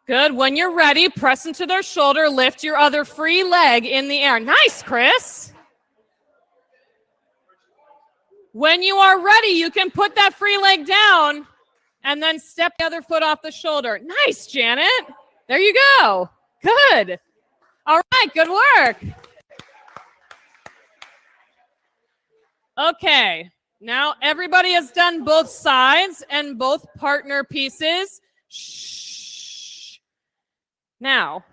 A: Good. When you're ready, press into their shoulder, lift your other free leg in the air. Nice, Chris. When you are ready, you can put that free leg down and then step the other foot off the shoulder. Nice, Janet. There you go. Good. All right, good work. Okay, now everybody has done both sides and both partner pieces. Shh. Now,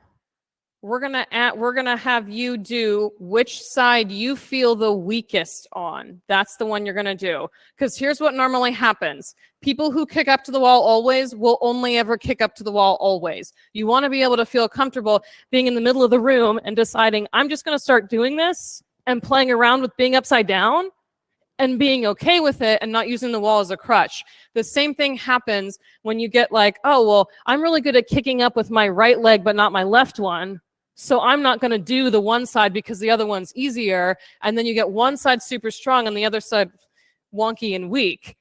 A: we're gonna have you do which side you feel the weakest on. That's the one you're gonna do. Because here's what normally happens. People who kick up to the wall always will only ever kick up to the wall always. You want to be able to feel comfortable being in the middle of the room and deciding, I'm just gonna start doing this and playing around with being upside down and being okay with it and not using the wall as a crutch. The same thing happens when you get like, oh, well, I'm really good at kicking up with my right leg, but not my left one. So I'm not going to do the one side because the other one's easier. And then you get one side super strong and the other side wonky and weak.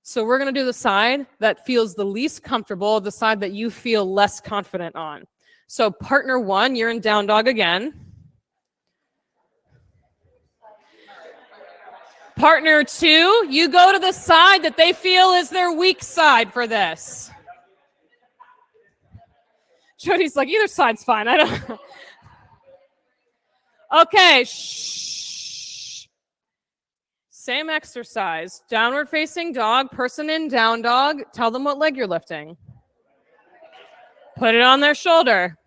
A: So we're going to do the side that feels the least comfortable, the side that you feel less confident on. So partner one, you're in down dog again. Partner two, you go to the side that they feel is their weak side for this. Jody's like, either side's fine. I don't. Okay. Shh. Same exercise. Downward facing dog, person in down dog. Tell them what leg you're lifting. Put it on their shoulder.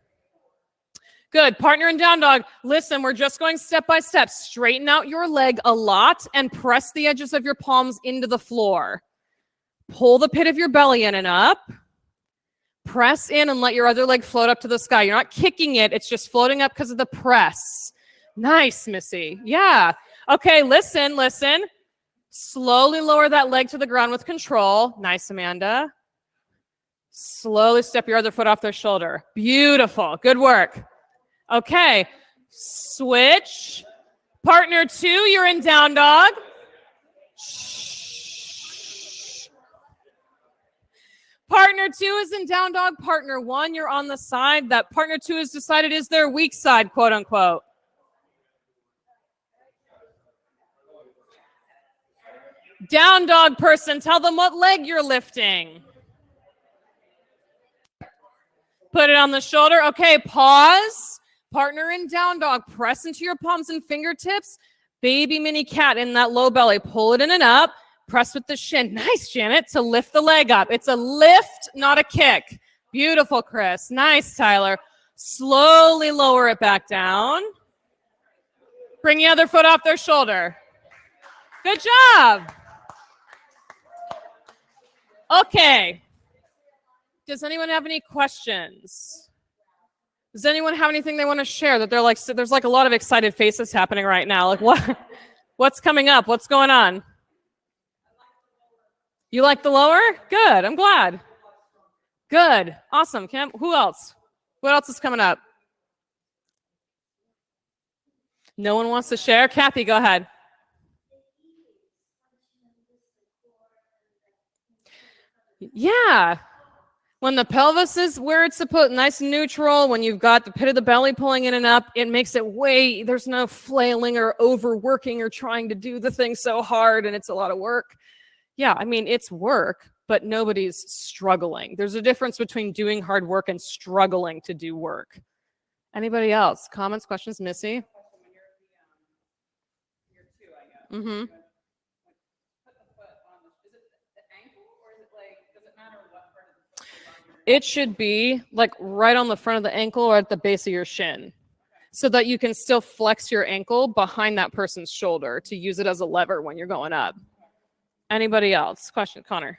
A: Good. Partner in down dog. Listen, we're just going step by step. Straighten out your leg a lot and press the edges of your palms into the floor. Pull the pit of your belly in and up. Press in and let your other leg float up to the sky. You're not kicking it. It's just floating up because of the press. Nice, Missy. Yeah. Okay, listen, listen. Slowly lower that leg to the ground with control. Nice, Amanda. Slowly step your other foot off their shoulder. Beautiful. Good work. Okay, switch. Partner 2, you're in down dog. Shh. Partner 2 is in down dog. Partner 1, you're on the side that partner 2 has decided is their weak side, quote unquote. Down dog person, tell them what leg you're lifting. Put it on the shoulder. Okay, pause. Partner in down dog. Press into your palms and fingertips. Baby mini cat in that low belly. Pull it in and up. Press with the shin. Nice, Janet, to lift the leg up. It's a lift, not a kick. Beautiful, Chris. Nice, Tyler. Slowly lower it back down. Bring the other foot off their shoulder. Good job. Okay. Does anyone have any questions? Does anyone have anything they want to share that they're like, so there's like a lot of excited faces happening right now. Like what's coming up? What's going on? You like the lower? Good. I'm glad. Good. Awesome. Kim, who else? What else is coming up? No one wants to share? Kathy, go ahead. Yeah. When the pelvis is where it's supposed, nice and neutral, when you've got the pit of the belly pulling in and up, it makes it there's no flailing or overworking or trying to do the thing so hard and it's a lot of work. Yeah, I mean, it's work, but nobody's struggling. There's a difference between doing hard work and struggling to do work. Anybody else? Comments, questions, Missy? Mm-hmm. It should be like right on the front of the ankle or at the base of your shin so that you can still flex your ankle behind that person's shoulder to use it as a lever when you're going up. Anybody else? Question, Connor.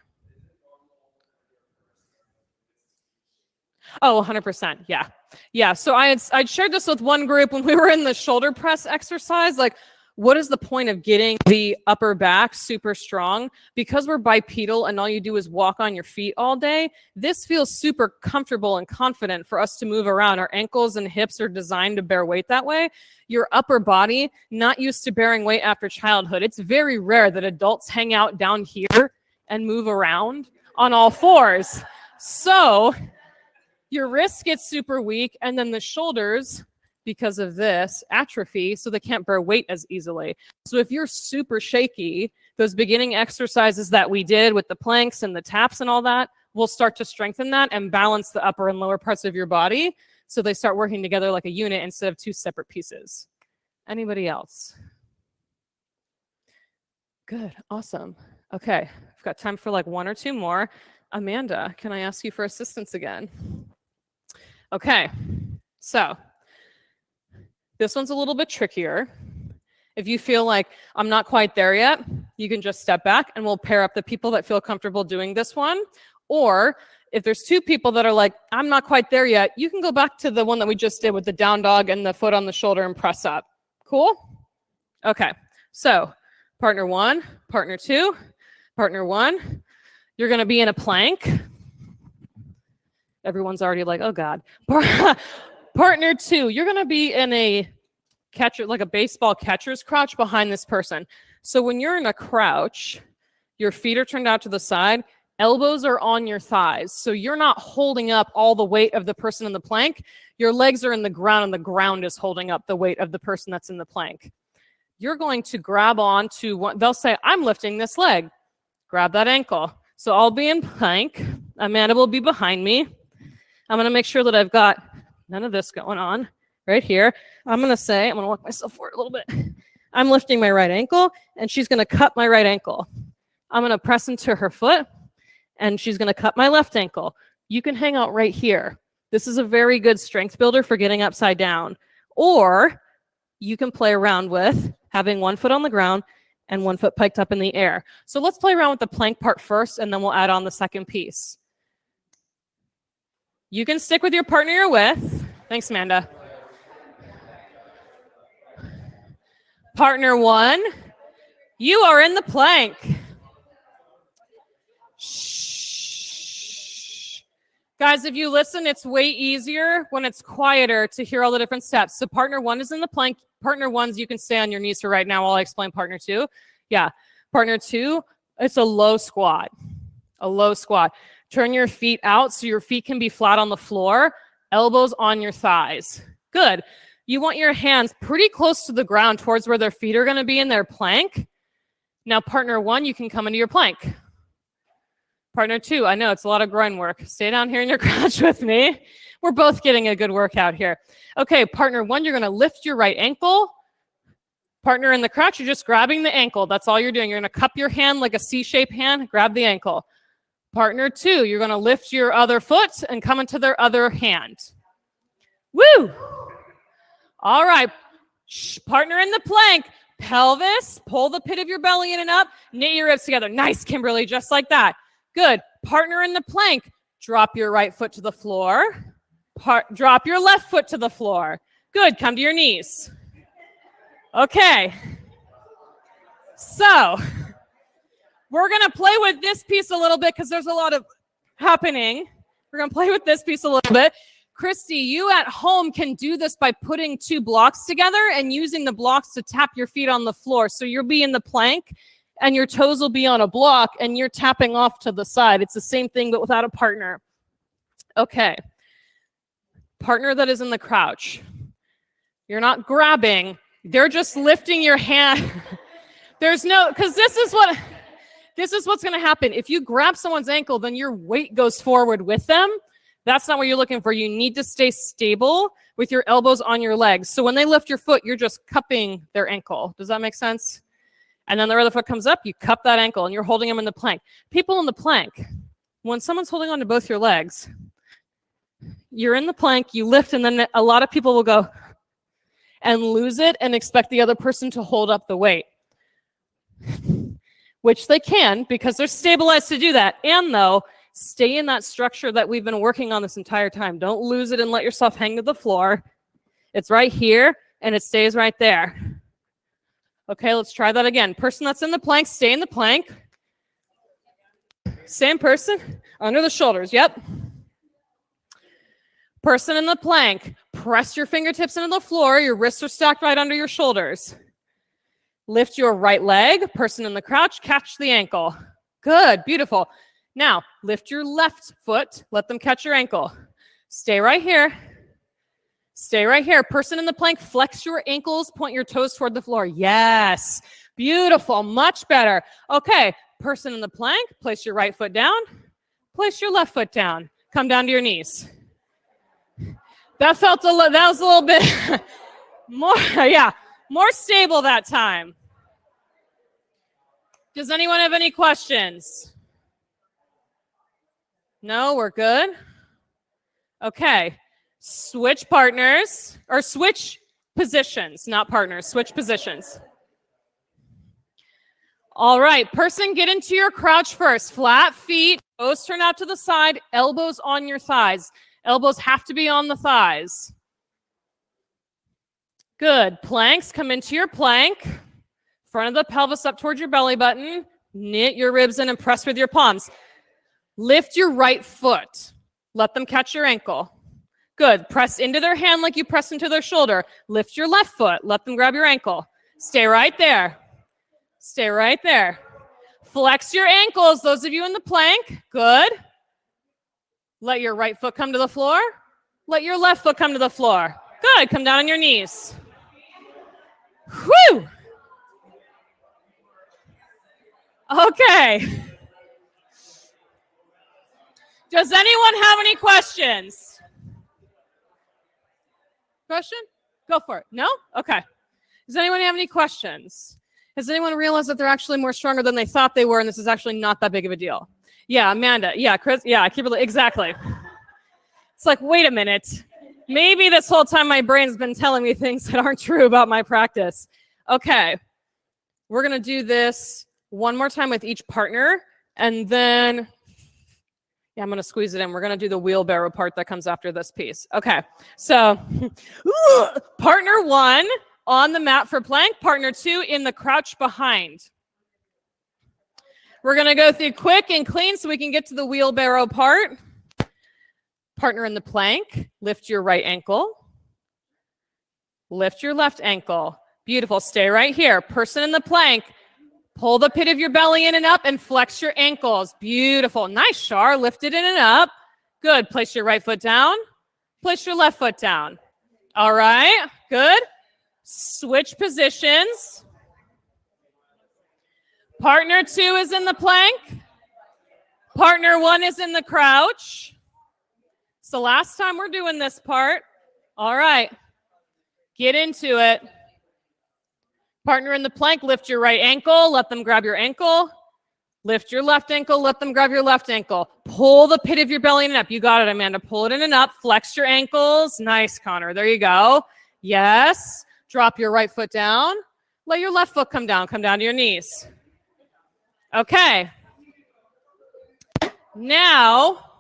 A: Oh, 100%. Yeah. Yeah. So I'd shared this with one group when we were in the shoulder press exercise. Like, what is the point of getting the upper back super strong? Because we're bipedal and all you do is walk on your feet all day, this feels super comfortable and confident for us to move around. Our ankles and hips are designed to bear weight that way. Your upper body, not used to bearing weight after childhood. It's very rare that adults hang out down here and move around on all fours. So your wrist gets super weak, and then the shoulders, because of this, atrophy, so they can't bear weight as easily. So if you're super shaky, those beginning exercises that we did with the planks and the taps and all that will start to strengthen that and balance the upper and lower parts of your body so they start working together like a unit instead of two separate pieces. Anybody else? Good, awesome. Okay, I've got time for like one or two more. Amanda, can I ask you for assistance again? Okay, so this one's a little bit trickier. If you feel like I'm not quite there yet, you can just step back and we'll pair up the people that feel comfortable doing this one. Or if there's two people that are like, I'm not quite there yet, you can go back to the one that we just did with the down dog and the foot on the shoulder and press up. Cool? Okay, so partner 1, partner 2, partner 1. You're gonna be in a plank. Everyone's already like, oh God. Partner 2, you're gonna be in a catcher, like a baseball catcher's crouch behind this person. So when you're in a crouch, your feet are turned out to the side, elbows are on your thighs. So you're not holding up all the weight of the person in the plank. Your legs are in the ground and the ground is holding up the weight of the person that's in the plank. You're going to grab on to one, they'll say, I'm lifting this leg. Grab that ankle. So I'll be in plank. Amanda will be behind me. I'm gonna make sure that I've got none of this going on right here. I'm going to walk myself forward a little bit. I'm lifting my right ankle and she's going to cut my right ankle. I'm going to press into her foot and she's going to cut my left ankle. You can hang out right here. This is a very good strength builder for getting upside down. Or you can play around with having one foot on the ground and one foot piked up in the air. So let's play around with the plank part first and then we'll add on the second piece. You can stick with your partner you're with. Thanks, Amanda. Partner one, you are in the plank. Shh. Guys, if you listen, it's way easier when it's quieter to hear all the different steps. So partner one is in the plank. Partner one's, you can stay on your knees for right now while I explain partner two. Yeah. Partner two, it's a low squat. A low squat. Turn your feet out so your feet can be flat on the floor, elbows on your thighs. Good. You want your hands pretty close to the ground towards where their feet are going to be in their plank. Now, partner one, you can come into your plank. Partner two, I know it's a lot of groin work. Stay down here in your crouch with me. We're both getting a good workout here. Okay, partner one, you're going to lift your right ankle. Partner in the crouch, you're just grabbing the ankle. That's all you're doing. You're going to cup your hand like a C-shaped hand, grab the ankle. Partner two, you're going to lift your other foot and come into their other hand. Woo! All right. Partner in the plank. Pelvis, pull the pit of your belly in and up. Knit your ribs together. Nice, Kimberly, just like that. Good. Partner in the plank. Drop your right foot to the floor. Drop your left foot to the floor. Good. Come to your knees. Okay. So we're going to play with this piece a little bit because there's a lot of happening. We're going to play with this piece a little bit. Christy, you at home can do this by putting two blocks together and using the blocks to tap your feet on the floor. So you'll be in the plank and your toes will be on a block and you're tapping off to the side. It's the same thing, but without a partner. Okay. Partner that is in the crouch. You're not grabbing. They're just lifting your hand. There's no, because this is what's going to happen. If you grab someone's ankle, then your weight goes forward with them. That's not what you're looking for. You need to stay stable with your elbows on your legs. So when they lift your foot, you're just cupping their ankle. Does that make sense? And then their other foot comes up, you cup that ankle, and you're holding them in the plank. People in the plank, when someone's holding on to both your legs, you're in the plank, you lift, and then a lot of people will go and lose it and expect the other person to hold up the weight, which they can because they're stabilized to do that. And though, stay in that structure that we've been working on this entire time. Don't lose it and let yourself hang to the floor. It's right here, and it stays right there. Okay, let's try that again. Person that's in the plank, stay in the plank. Same person, under the shoulders, yep. Person in the plank, press your fingertips into the floor. Your wrists are stacked right under your shoulders. Lift your right leg. Person in the crouch, catch the ankle. Good, beautiful. Now, lift your left foot. Let them catch your ankle. Stay right here. Stay right here. Person in the plank, flex your ankles, point your toes toward the floor. Yes. Beautiful. Much better. Okay. Person in the plank, place your right foot down. Place your left foot down. Come down to your knees. That was a little bit more, yeah, more stable that time. Does anyone have any questions? No, we're good. Okay. Switch partners, or switch positions, not partners, switch positions. All right, person, get into your crouch first. Flat feet, toes turn out to the side, elbows on your thighs. Elbows have to be on the thighs. Good. Planks, come into your plank. Front of the pelvis up towards your belly button. Knit your ribs in and press with your palms. Lift your right foot. Let them catch your ankle. Good. Press into their hand like you press into their shoulder. Lift your left foot. Let them grab your ankle. Stay right there. Stay right there. Flex your ankles, those of you in the plank. Good. Let your right foot come to the floor. Let your left foot come to the floor. Good. Come down on your knees. Whew. Okay. Does anyone have any questions? Question? Go for it. No? Okay. Does anyone have any questions? Has anyone realized that they're actually more stronger than they thought they were, and this is actually not that big of a deal? Yeah, Amanda. Yeah, Chris. Yeah, Kimberly. Exactly. It's like, wait a minute. Maybe this whole time my brain's been telling me things that aren't true about my practice. Okay. We're going to do this one more time with each partner, and then, yeah, I'm going to squeeze it in. We're going to do the wheelbarrow part that comes after this piece. Okay. So, partner one, on the mat for plank. Partner 2 in the crouch behind. We're going to go through quick and clean so we can get to the wheelbarrow part. Partner in the plank. Lift your right ankle. Lift your left ankle. Beautiful. Stay right here. Person in the plank. Pull the pit of your belly in and up and flex your ankles. Beautiful. Nice, Shar. Lift it in and up. Good. Place your right foot down. Place your left foot down. All right. Good. Switch positions. Partner 2 is in the plank. Partner 1 is in the crouch. It's the last time we're doing this part. All right. Get into it. Partner in the plank, lift your right ankle. Let them grab your ankle. Lift your left ankle. Let them grab your left ankle. Pull the pit of your belly in and up. You got it, Amanda. Pull it in and up. Flex your ankles. Nice, Connor. There you go. Yes. Drop your right foot down. Let your left foot come down. Come down to your knees. Okay. Now,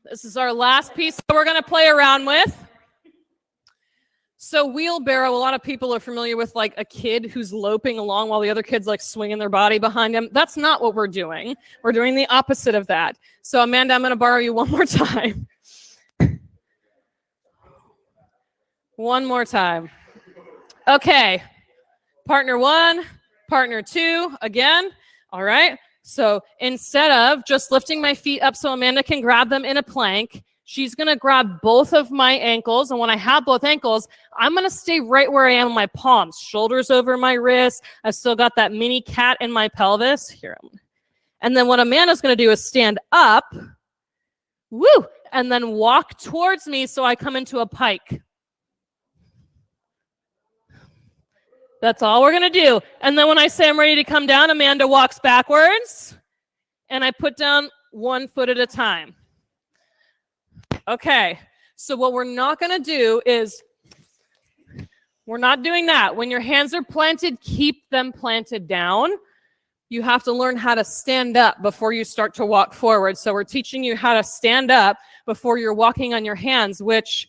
A: this is our last piece that we're going to play around with. So wheelbarrow, a lot of people are familiar with like a kid who's loping along while the other kid's like swinging their body behind him. That's not what we're doing. We're doing the opposite of that. So Amanda, I'm going to borrow you one more time. One more time. Okay. Partner 1, partner 2, again. All right. So instead of just lifting my feet up so Amanda can grab them in a plank, she's going to grab both of my ankles. And when I have both ankles, I'm going to stay right where I am in my palms, shoulders over my wrists. I've still got that mini cat in my pelvis. Here. And then what Amanda's going to do is stand up, woo, and then walk towards me so I come into a pike. That's all we're going to do. And then when I say I'm ready to come down, Amanda walks backwards, and I put down one foot at a time. Okay, so what we're not going to do is, we're not doing that. When your hands are planted, keep them planted down. You have to learn how to stand up before you start to walk forward. So we're teaching you how to stand up before you're walking on your hands, which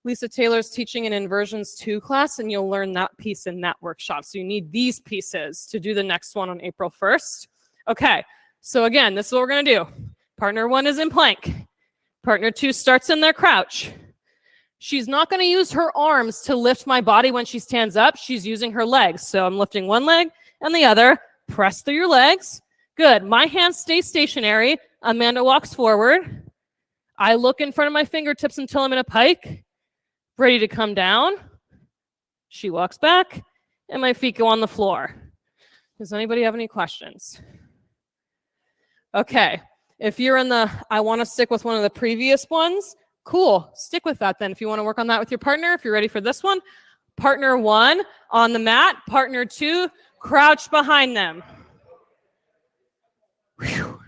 A: Lisa Taylor's teaching in Inversions 2 class, and you'll learn that piece in that workshop. So you need these pieces to do the next one on April 1st. Okay, so again, this is what we're going to do. Partner 1 is in plank. Partner 2 starts in their crouch. She's not going to use her arms to lift my body when she stands up. She's using her legs. So I'm lifting one leg and the other. Press through your legs. Good. My hands stay stationary. Amanda walks forward. I look in front of my fingertips until I'm in a pike. Ready to come down. She walks back, and my feet go on the floor. Does anybody have any questions? Okay. If you're in the, I want to stick with one of the previous ones, cool. Stick with that then. If you want to work on that with your partner, if you're ready for this one, partner 1 on the mat, partner 2, crouch behind them. Whew.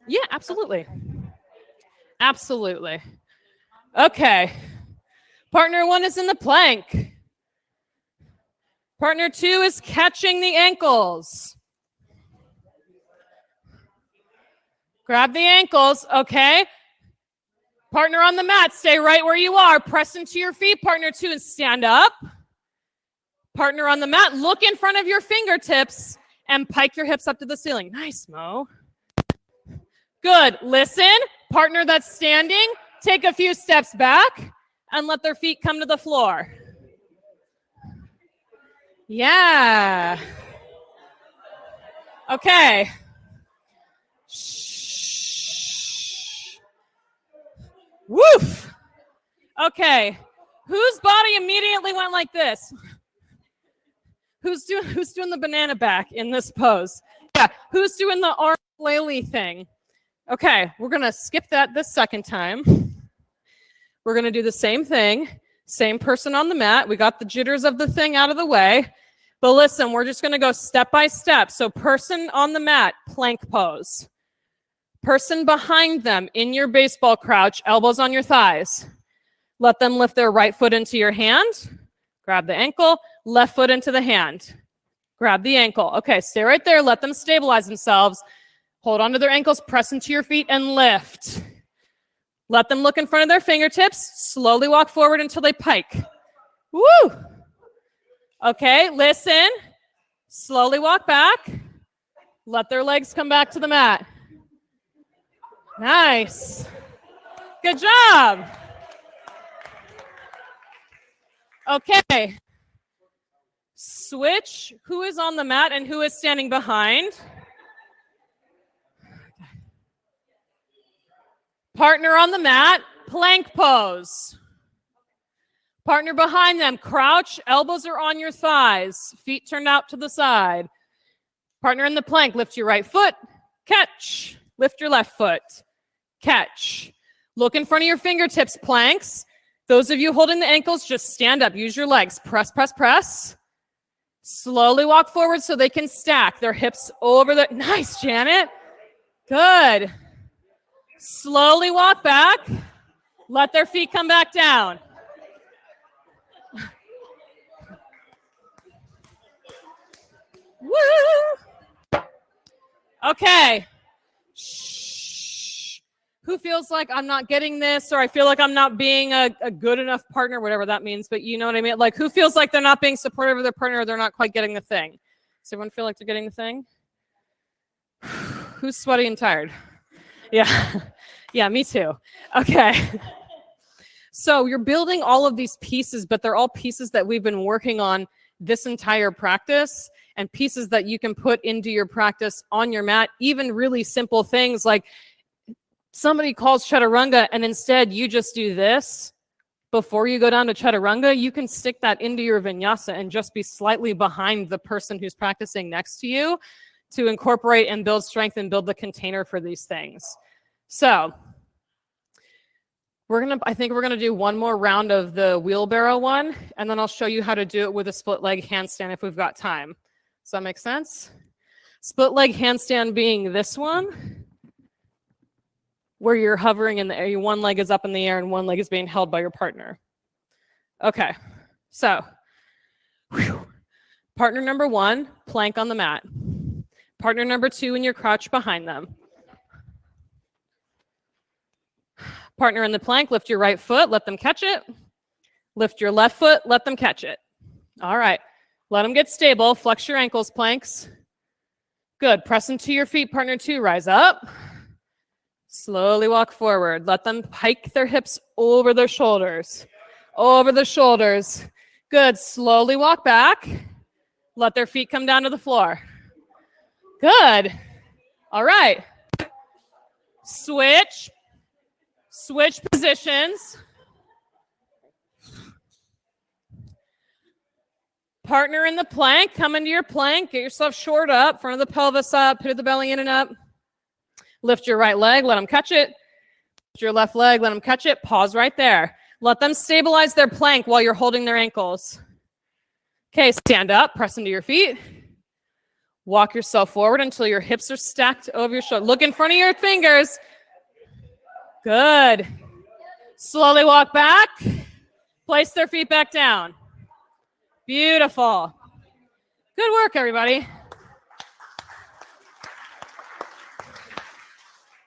A: Yeah, absolutely. Absolutely. Okay. Partner 1 is in the plank. Partner 2 is catching the ankles. Grab the ankles, okay? Partner on the mat, stay right where you are. Press into your feet, partner 2, and stand up. Partner on the mat, look in front of your fingertips and pike your hips up to the ceiling. Nice, Mo. Good. Listen, partner that's standing, take a few steps back and let their feet come to the floor. Yeah. Okay. Shh. Woof. Okay. Whose body immediately went like this? Who's doing the banana back in this pose? Yeah. Who's doing the arm flaily thing? Okay, we're going to skip that this second time. We're going to do the same thing. Same person on the mat. We got the jitters of the thing out of the way. But listen, we're just going to go step by step. So person on the mat, plank pose. Person behind them in your baseball crouch, elbows on your thighs. Let them lift their right foot into your hand. Grab the ankle. Left foot into the hand. Grab the ankle. Okay, stay right there. Let them stabilize themselves. Hold onto their ankles, press into your feet, and lift. Let them look in front of their fingertips. Slowly walk forward until they pike. Woo! Okay, listen. Slowly walk back. Let their legs come back to the mat. Nice. Good job. Okay. Switch. Who is on the mat and who is standing behind? Partner on the mat, plank pose. Partner behind them, crouch, elbows are on your thighs, feet turned out to the side. Partner in the plank, lift your right foot, catch. Lift your left foot, catch. Look in front of your fingertips, planks. Those of you holding the ankles, just stand up, use your legs, press, press, press. Slowly walk forward so they can stack their hips over the, nice, Janet. Good. Slowly walk back. Let their feet come back down. Woo! Okay. Shh. Who feels like I'm not getting this, or I feel like I'm not being a good enough partner, whatever that means, but you know what I mean? Like, who feels like they're not being supportive of their partner, or they're not quite getting the thing? Does everyone feel like they're getting the thing? Who's sweaty and tired? Yeah. Yeah, me too. Okay. So you're building all of these pieces, but they're all pieces that we've been working on this entire practice, and pieces that you can put into your practice on your mat. Even really simple things like somebody calls chaturanga and instead you just do this before you go down to chaturanga, you can stick that into your vinyasa and just be slightly behind the person who's practicing next to you to incorporate and build strength and build the container for these things. So I think we're gonna do one more round of the wheelbarrow one, and then I'll show you how to do it with a split leg handstand if we've got time. Does that make sense? Split leg handstand being this one, where you're hovering in the air, one leg is up in the air and one leg is being held by your partner. Okay, so partner number one, plank on the mat. Partner number two in your crouch behind them. Partner in the plank, lift your right foot, let them catch it. Lift your left foot, let them catch it. All right, let them get stable. Flex your ankles, planks. Good, press into your feet, partner two, rise up. Slowly walk forward. Let them hike their hips over their shoulders. Over the shoulders. Good, slowly walk back. Let their feet come down to the floor. Good. All right. Switch. Switch positions. Partner in the plank. Come into your plank. Get yourself short up. Front of the pelvis up. Put the belly in and up. Lift your right leg. Let them catch it. Lift your left leg. Let them catch it. Pause right there. Let them stabilize their plank while you're holding their ankles. Okay, stand up. Press into your feet. Walk yourself forward until your hips are stacked over your shoulder. Look in front of your fingers. Good. Slowly walk back. Place their feet back down. Beautiful. Good work, everybody.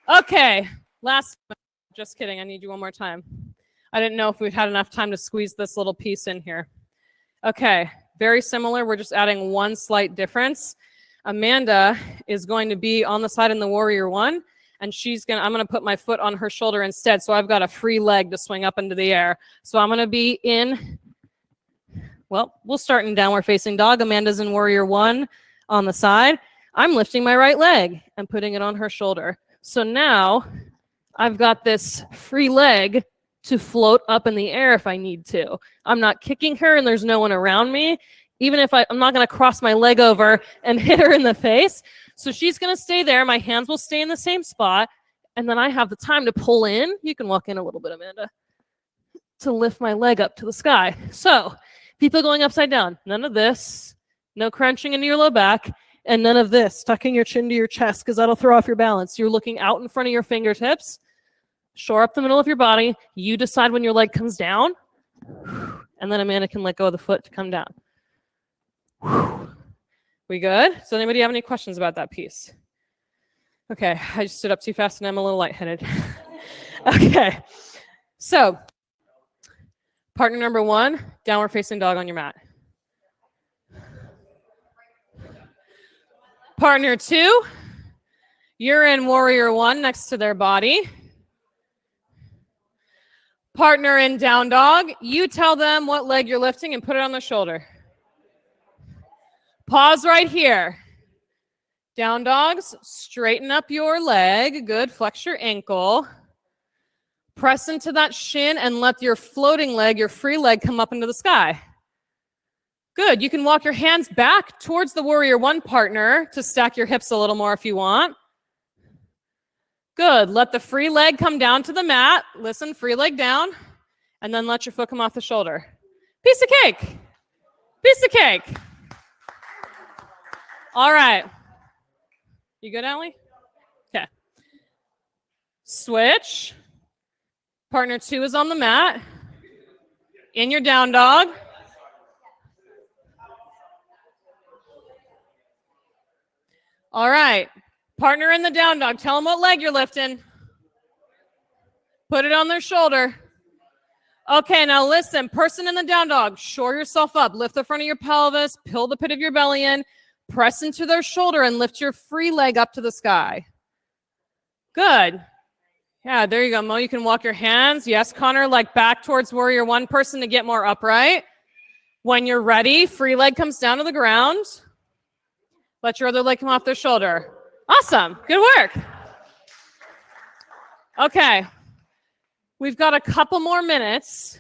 A: Okay, just kidding. I need you one more time. I didn't know if we'd had enough time to squeeze this little piece in here. Okay, very similar. We're just adding one slight difference. Amanda is going to be on the side in the warrior one, and I'm going to put my foot on her shoulder instead. So I've got a free leg to swing up into the air. So I'm going to be we'll start in downward facing dog. Amanda's in warrior one on the side. I'm lifting my right leg and putting it on her shoulder. So now I've got this free leg to float up in the air if I need to. I'm not kicking her and there's no one around me. Even if I'm not going to cross my leg over and hit her in the face. So she's going to stay there. My hands will stay in the same spot. And then I have the time to pull in. You can walk in a little bit, Amanda, to lift my leg up to the sky. So people going upside down. None of this. No crunching into your low back. And none of this, tucking your chin to your chest, because that'll throw off your balance. You're looking out in front of your fingertips. Shore up the middle of your body. You decide when your leg comes down. And then Amanda can let go of the foot to come down. We good? Does anybody have any questions about that piece? Okay, I just stood up too fast and I'm a little lightheaded. Okay. So, partner number 1, downward facing dog on your mat. Partner 2, you're in warrior 1 next to their body. Partner in down dog, you tell them what leg you're lifting and put it on their shoulder. Pause right here. Down dogs, straighten up your leg. Good, flex your ankle. Press into that shin and let your floating leg, your free leg, come up into the sky. Good, you can walk your hands back towards the warrior 1 partner to stack your hips a little more if you want. Good, let the free leg come down to the mat. Listen, free leg down, and then let your foot come off the shoulder. Piece of cake. Piece of cake. All right. You good, Allie? Okay. Switch. Partner 2 is on the mat. In your down dog. All right. Partner in the down dog. Tell them what leg you're lifting. Put it on their shoulder. Okay, now listen. Person in the down dog. Shore yourself up. Lift the front of your pelvis. Pull the pit of your belly in. Press into their shoulder and lift your free leg up to the sky. Good. Yeah, there you go, Mo. You can walk your hands. Yes, Connor, like back towards warrior 1 person to get more upright. When you're ready, free leg comes down to the ground. Let your other leg come off their shoulder. Awesome. Good work. Okay. We've got a couple more minutes.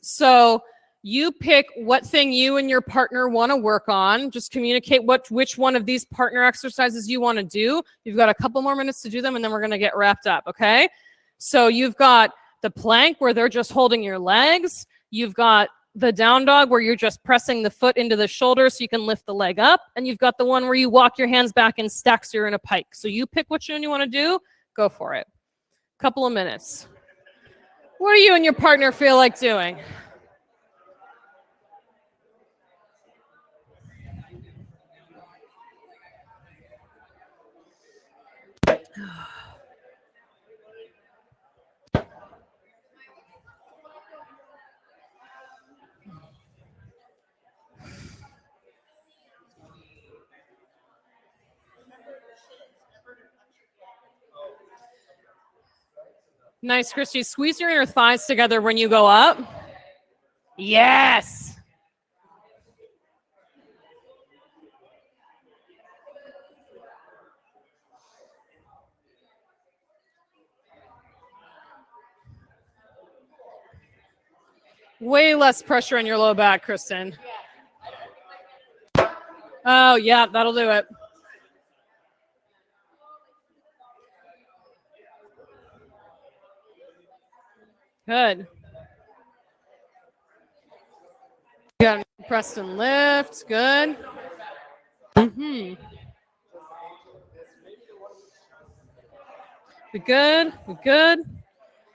A: So you pick what thing you and your partner want to work on. Just communicate which one of these partner exercises you want to do. You've got a couple more minutes to do them, and then we're going to get wrapped up, okay? So you've got the plank where they're just holding your legs. You've got the down dog where you're just pressing the foot into the shoulder so you can lift the leg up. And you've got the one where you walk your hands back in stacks, you're in a pike. So you pick which one you want to do. Go for it. Couple of minutes. What do you and your partner feel like doing? Nice, Christy. Squeeze your inner thighs together when you go up. Yes. Way less pressure on your low back, Kristen. Oh, yeah, that'll do it. Good. Good. Press and lift. Good. We good? We good?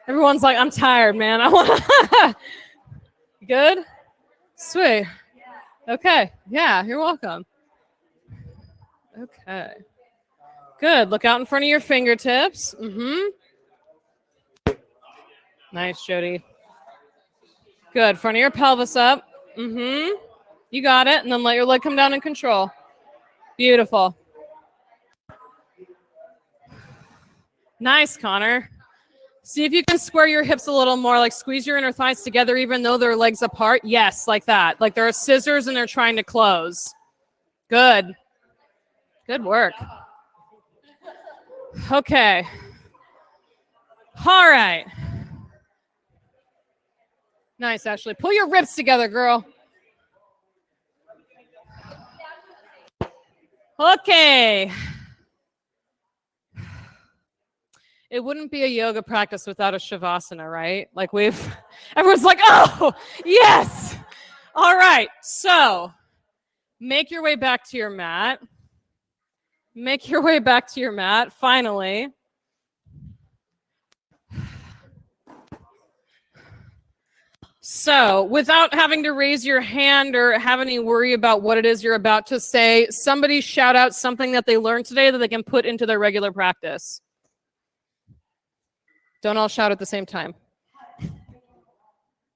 A: Everyone's like, I'm tired, man. I want Good? Sweet. Okay. Yeah, you're welcome. Okay. Good. Look out in front of your fingertips. Nice, Jody. Good. Front of your pelvis up. You got it. And then let your leg come down in control. Beautiful. Nice, Connor. See if you can square your hips a little more, like squeeze your inner thighs together even though they're legs apart. Yes, like that. Like there are scissors and they're trying to close. Good. Good work. Okay. All right. Nice, Ashley. Pull your ribs together, girl. Okay. It wouldn't be a yoga practice without a Shavasana, right? Like everyone's like, oh, yes. All right. So make your way back to your mat. Make your way back to your mat, finally. So without having to raise your hand or have any worry about what it is you're about to say, somebody shout out something that they learned today that they can put into their regular practice. Don't all shout at the same time.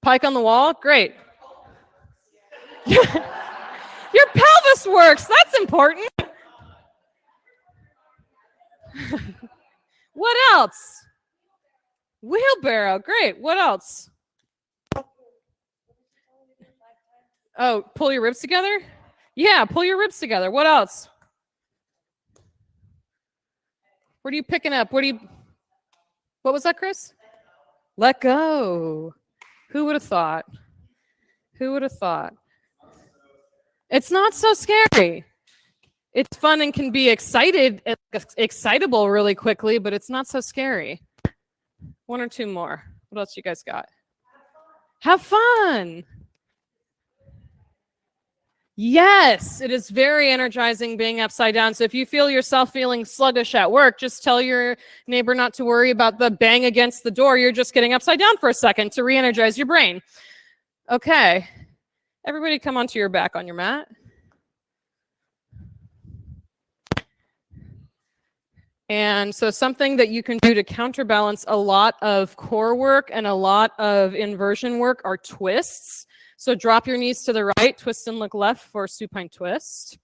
A: Pike on the wall? Great. Your pelvis works. That's important. What else? Wheelbarrow. Great. What else? Oh, pull your ribs together? Yeah, pull your ribs together. What else? What are you picking up? What was that, Chris? Let go. Who would have thought? Who would have thought? It's not so scary. It's fun and can be excitable really quickly, but it's not so scary. One or two more. What else you guys got? Have fun. Yes, it is very energizing being upside down. So if you feel yourself feeling sluggish at work, just tell your neighbor not to worry about the bang against the door. You're just getting upside down for a second to re-energize your brain. Okay. Everybody come onto your back on your mat. And so something that you can do to counterbalance a lot of core work and a lot of inversion work are twists. So drop your knees to the right, twist and look left for supine twist.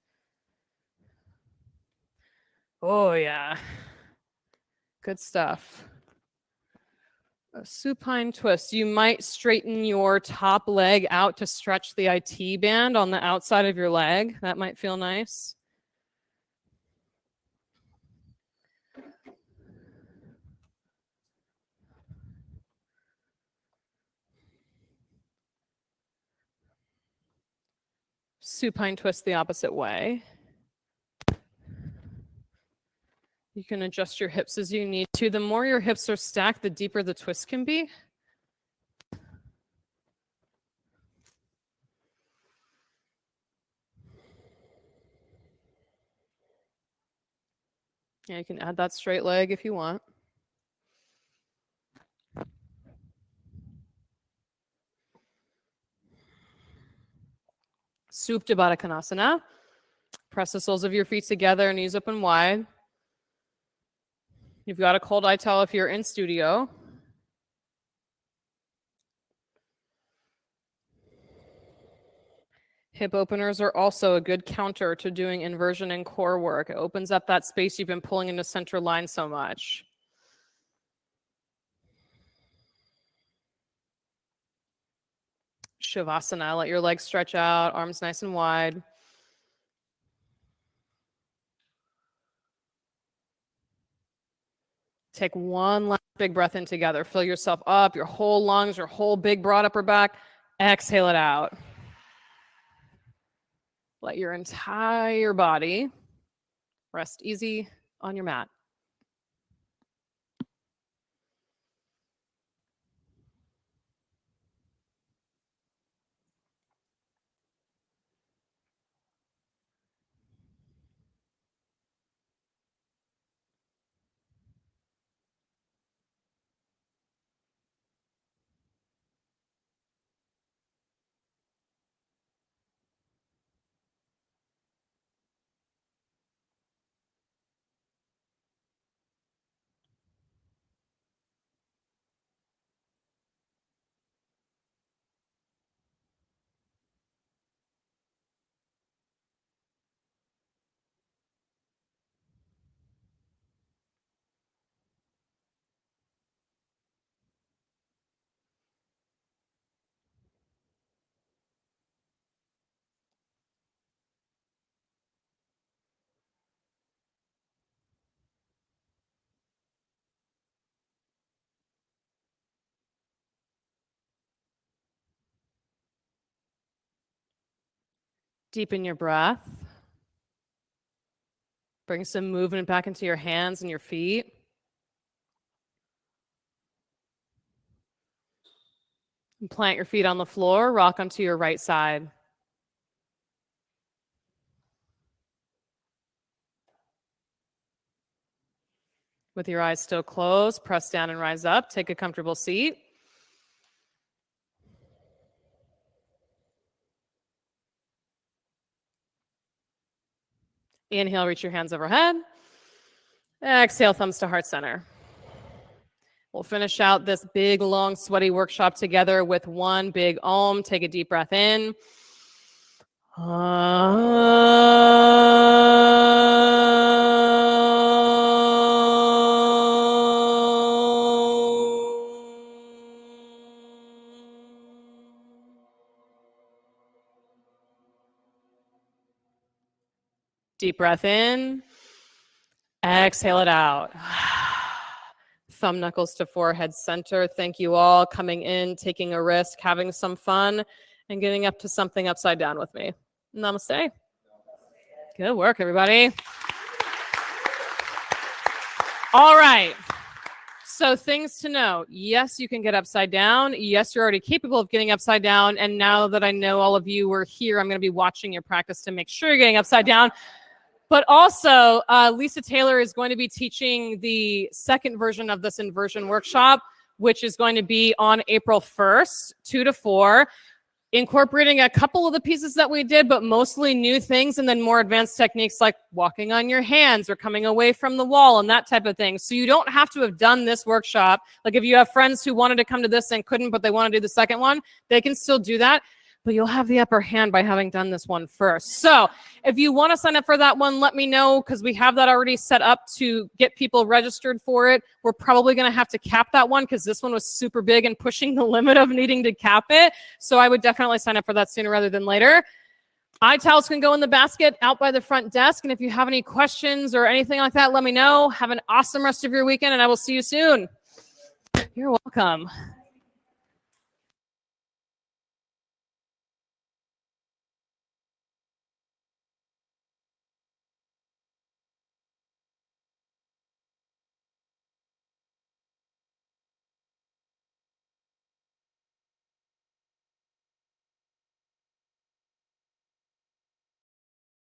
A: Oh, yeah. Good stuff. A supine twist. You might straighten your top leg out to stretch the IT band on the outside of your leg. That might feel nice. Supine twist the opposite way. You can adjust your hips as you need to. The more your hips are stacked, the deeper the twist can be. Yeah, you can add that straight leg if you want. Supta Baddha Konasana. Press the soles of your feet together, knees open wide. You've got a cold eye towel if you're in studio. Hip openers are also a good counter to doing inversion and core work. It opens up that space you've been pulling into center line so much. Shavasana, let your legs stretch out, arms nice and wide. Take one last big breath in together. Fill yourself up, your whole lungs, your whole big broad upper back. Exhale it out. Let your entire body rest easy on your mat. Deepen your breath. Bring some movement back into your hands and your feet. And plant your feet on the floor, rock onto your right side. With your eyes still closed, press down and rise up. Take a comfortable seat. Inhale, reach your hands overhead. Exhale, thumbs to heart center. We'll finish out this big, long, sweaty workshop together with one big Om. Take a deep breath in. Deep breath in. Exhale it out. Thumb knuckles to forehead center. Thank you all coming in, taking a risk, having some fun, and getting up to something upside down with me. Namaste. Good work, everybody. All right. So things to know. Yes, you can get upside down. Yes, you're already capable of getting upside down. And now that I know all of you were here, I'm going to be watching your practice to make sure you're getting upside down. But also, Lisa Taylor is going to be teaching the second version of this inversion workshop, which is going to be on April 1st, 2 to 4, incorporating a couple of the pieces that we did, but mostly new things, and then more advanced techniques like walking on your hands or coming away from the wall and that type of thing. So you don't have to have done this workshop. Like if you have friends who wanted to come to this and couldn't, but they want to do the second one, they can still do that. But you'll have the upper hand by having done this one first. So if you want to sign up for that one, let me know, because we have that already set up to get people registered for it. We're probably going to have to cap that one because this one was super big and pushing the limit of needing to cap it. So I would definitely sign up for that sooner rather than later. Eye towels can go in the basket out by the front desk. And if you have any questions or anything like that, let me know. Have an awesome rest of your weekend, and I will see you soon. You're welcome.